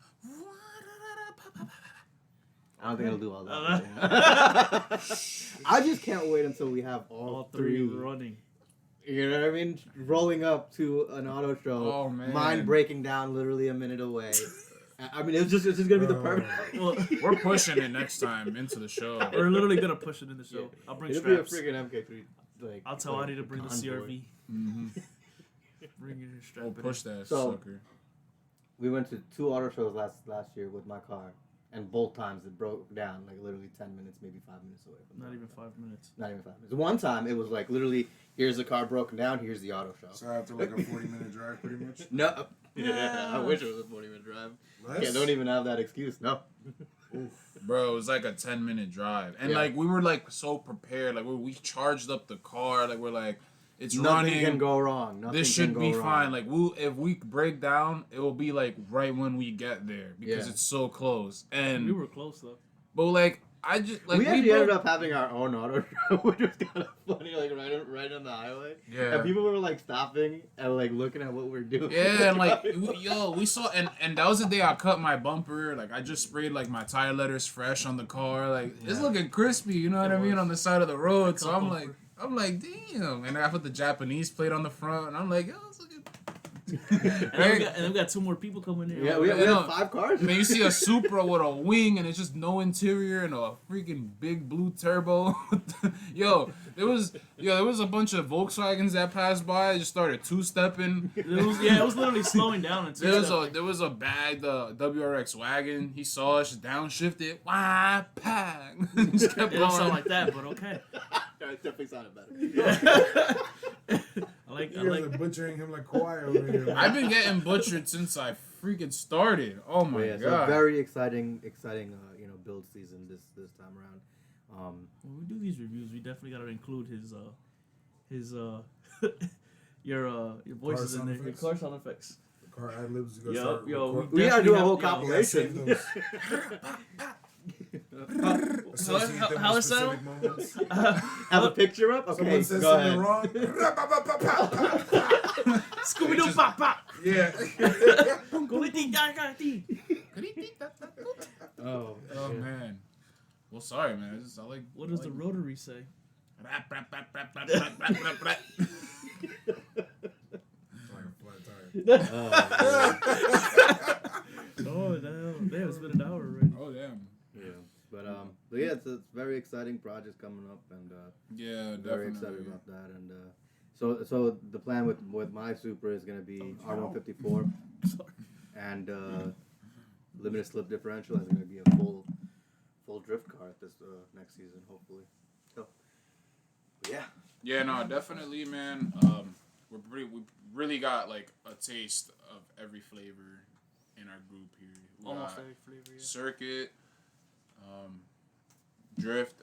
Speaker 1: I don't think it'll do all that. I just can't wait until we have all three.
Speaker 2: running.
Speaker 1: You know what I mean? Rolling up to an auto show.
Speaker 3: Oh, man.
Speaker 1: Mine breaking down literally a minute away. I mean, it's just gonna be the perfect.
Speaker 2: Well,
Speaker 4: We're pushing it next time into the show.
Speaker 2: we're literally gonna push it in the show. I'll bring
Speaker 1: It'll
Speaker 2: straps.
Speaker 1: be a freaking MK3. Like,
Speaker 2: I'll tell Adi to bring the
Speaker 1: convoy.
Speaker 2: CRV.
Speaker 4: Mm-hmm.
Speaker 2: Bring it in strap.
Speaker 4: We'll
Speaker 2: it
Speaker 4: push
Speaker 2: in.
Speaker 4: that
Speaker 1: So-
Speaker 4: sucker.
Speaker 1: We went to 2 auto shows last year with my car, and both times it broke down like literally 10 minutes, maybe 5 minutes away from.
Speaker 2: Not
Speaker 1: the
Speaker 2: even
Speaker 1: auto
Speaker 2: 5 minutes.
Speaker 1: show. Not even 5 minutes. One time it was like literally, here's the car broken down, here's the auto show.
Speaker 5: So after like a 40-minute drive, pretty much.
Speaker 1: No. Yeah, I wish it was a 40-minute drive.
Speaker 5: Less?
Speaker 1: Yeah, don't even have that excuse. No.
Speaker 4: Bro, it was like a 10-minute drive. And
Speaker 1: Yeah.
Speaker 4: like we were like so prepared. Like we charged up the car. Like we're like, it's
Speaker 1: Nothing
Speaker 4: running.
Speaker 1: can go wrong. Nothing
Speaker 4: This should
Speaker 1: can go
Speaker 4: be
Speaker 1: wrong.
Speaker 4: fine. Like if we break down, it will be like right when we get there because
Speaker 1: Yeah.
Speaker 4: it's so close. And
Speaker 2: We were close though.
Speaker 4: but like I just like
Speaker 1: we actually
Speaker 4: both-
Speaker 1: ended up having our own auto show, which was kind of funny, like right on the highway.
Speaker 4: Yeah.
Speaker 1: And people were like stopping and like looking at what we're doing.
Speaker 4: Yeah, and like we saw and that was the day I cut my bumper. Like I just sprayed like my tire letters fresh on the car. Like it's
Speaker 1: Yeah.
Speaker 4: looking crispy, you know what
Speaker 2: It
Speaker 4: I mean,
Speaker 2: was.
Speaker 4: on the side of the road.
Speaker 2: Cut
Speaker 4: So I'm
Speaker 2: bumper.
Speaker 4: like, damn. And I put the Japanese plate on the front, and I'm like, yo, it's looking.
Speaker 2: And then we got 2 more people coming in.
Speaker 1: Yeah, we
Speaker 4: Yeah,
Speaker 1: have
Speaker 4: no.
Speaker 1: 5 cars.
Speaker 4: And then you see a Supra with a wing, and it's just no interior and a freaking big blue turbo. there was a bunch of Volkswagens that passed by. Just started two-stepping.
Speaker 2: It was literally slowing down. And
Speaker 4: There was a bag, the WRX wagon. He saw us, just downshifted. Wah, pang. Just kept
Speaker 2: It don't sound
Speaker 4: going.
Speaker 2: like that, but okay.
Speaker 1: It definitely sounded better.
Speaker 2: I
Speaker 5: You guys are butchering him like Kawhi over here. man.
Speaker 4: I've been getting butchered since I freaking started. Oh my
Speaker 1: Yeah, so
Speaker 4: god.
Speaker 1: very exciting, build season this time around.
Speaker 2: When we do these reviews, we definitely gotta include his your voices in there, your
Speaker 5: effects?
Speaker 2: car sound effects.
Speaker 5: The car ad libs.
Speaker 2: Yo,
Speaker 1: We gotta do a whole
Speaker 2: definitely
Speaker 1: compilation.
Speaker 2: How it sound?
Speaker 1: Have a picture up? Okay,
Speaker 5: Someone says
Speaker 1: go
Speaker 5: something
Speaker 1: ahead.
Speaker 5: wrong.
Speaker 2: Scooby Doo pop pop.
Speaker 5: Yeah.
Speaker 1: Oh,
Speaker 4: Oh man. Well, sorry, man. I like.
Speaker 2: What does the rotary say?
Speaker 4: Rap, rap, rap, rap, rap, rap, rap, rap, rap.
Speaker 5: It's like a flat tire.
Speaker 2: Oh damn! Damn, it's been an hour already.
Speaker 4: Oh damn.
Speaker 1: Yeah, but yeah, it's very exciting projects coming up, and
Speaker 4: Yeah, definitely.
Speaker 1: very excited about that. And so the plan with my Supra is gonna be R154
Speaker 2: Sorry.
Speaker 1: and limited slip differential, and it's gonna be a full drift car at this next season, hopefully. So yeah.
Speaker 4: Yeah, no, definitely, man. We really got like a taste of every flavor in our group here. We
Speaker 2: Almost
Speaker 4: got
Speaker 2: every flavor. Yeah.
Speaker 4: circuit, drift.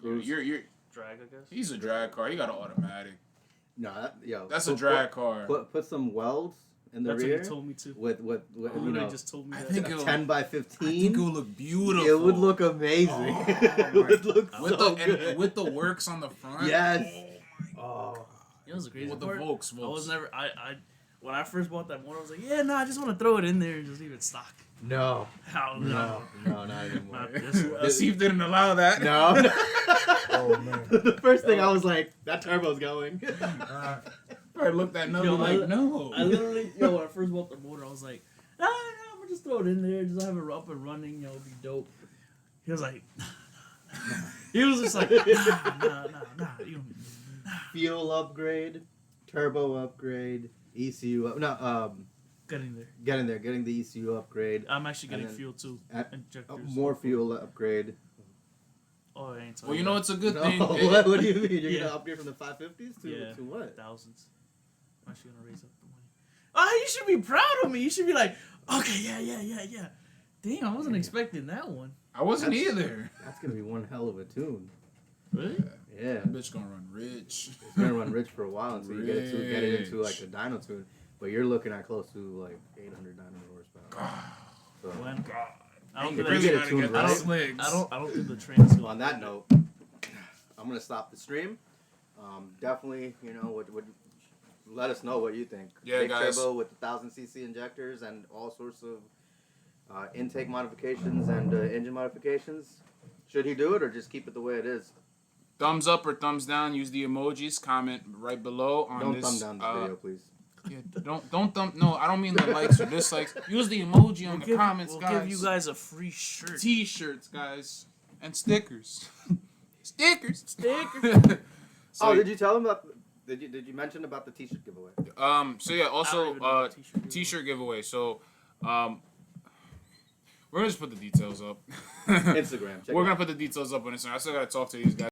Speaker 1: Cruise.
Speaker 4: You're
Speaker 2: Drag, I guess.
Speaker 4: he's a drag car. He got an automatic.
Speaker 1: No,
Speaker 4: That's a drag car.
Speaker 1: Put some welds in the
Speaker 2: That's
Speaker 1: rear
Speaker 2: what he told me to.
Speaker 1: with
Speaker 2: He
Speaker 1: you
Speaker 2: literally
Speaker 1: know
Speaker 2: just told me
Speaker 4: I
Speaker 2: that.
Speaker 4: think it'll-
Speaker 1: 10 by
Speaker 4: I think
Speaker 1: 15.
Speaker 4: it would look beautiful.
Speaker 1: It would look amazing. It would look
Speaker 4: with
Speaker 1: so
Speaker 4: the
Speaker 1: good.
Speaker 4: and with the works on the front.
Speaker 1: Yes.
Speaker 4: Oh,
Speaker 1: Oh.
Speaker 2: You know what's the crazy
Speaker 4: with the
Speaker 2: part?
Speaker 4: Volks.
Speaker 2: I was never. I when I first bought that motor, I was like, yeah, I just want to throw it in there and just leave it stock.
Speaker 1: No.
Speaker 2: Hell
Speaker 1: No, not anymore.
Speaker 2: Not this one.
Speaker 4: The Steve didn't allow that.
Speaker 1: No.
Speaker 5: Oh man.
Speaker 1: The first thing I was like, that turbo's going.
Speaker 4: I looked at number
Speaker 2: Yo,
Speaker 4: like, no.
Speaker 2: I literally, when I first bought the motor, I was like, nah, I'm gonna just throw it in there, just have it up and running, it'll be dope. He was like, nah. He was just like, nah.
Speaker 1: Fuel upgrade, turbo upgrade, ECU up. No,
Speaker 2: Getting there.
Speaker 1: getting the ECU upgrade.
Speaker 2: I'm actually getting
Speaker 1: And then-
Speaker 2: fuel too.
Speaker 1: and-
Speaker 2: Injectors.
Speaker 1: More fuel upgrade.
Speaker 2: Oh, I ain't talking
Speaker 4: Well, you know
Speaker 2: about
Speaker 4: it's a good
Speaker 1: No,
Speaker 4: thing.
Speaker 1: what do you mean? You're
Speaker 2: Yeah.
Speaker 1: gonna upgrade from the 550s to
Speaker 2: Yeah.
Speaker 1: to what?
Speaker 2: thousands. I'm actually gonna raise up the money. Oh, you should be proud of me. You should be like, okay, yeah. Damn, I wasn't expecting that one.
Speaker 4: I wasn't
Speaker 1: That's-
Speaker 4: either.
Speaker 1: That's gonna be one hell of a tune.
Speaker 2: Really?
Speaker 1: Yeah.
Speaker 4: That bitch gonna run rich.
Speaker 1: It's gonna run rich for a while until you get it into
Speaker 4: Rich.
Speaker 1: like a dyno tune. but you're looking at close to like 800, 900 horsepower. So,
Speaker 2: When I don't
Speaker 1: You
Speaker 2: think
Speaker 1: really
Speaker 2: I,
Speaker 1: get it tuned
Speaker 2: I
Speaker 1: right.
Speaker 2: don't I don't think the train's
Speaker 1: on that note, I'm gonna stop the stream. Definitely, what let us know what you think.
Speaker 4: Yeah,
Speaker 1: Big
Speaker 4: guys.
Speaker 1: turbo with 1,000cc injectors and all sorts of intake modifications and engine modifications. Should he do it or just keep it the way it is?
Speaker 4: Thumbs up or thumbs down. Use the emojis. Comment right below on
Speaker 1: Don't
Speaker 4: this.
Speaker 1: thumb down this video, please.
Speaker 4: Yeah, don't thumb. No, I don't mean the likes or dislikes. Use the emoji on the comments,
Speaker 2: we'll
Speaker 4: guys.
Speaker 2: give you guys a free shirt.
Speaker 4: T-shirts, guys, and stickers. stickers.
Speaker 1: Oh, did you tell him about? Did you mention about the T-shirt giveaway?
Speaker 4: So yeah,
Speaker 2: I don't
Speaker 4: also
Speaker 2: even know what
Speaker 4: T-shirt giveaway. So we're gonna just put the details up.
Speaker 1: Instagram. Check
Speaker 4: We're
Speaker 1: it
Speaker 4: gonna
Speaker 1: out.
Speaker 4: put the details up on Instagram. I still gotta talk to these guys.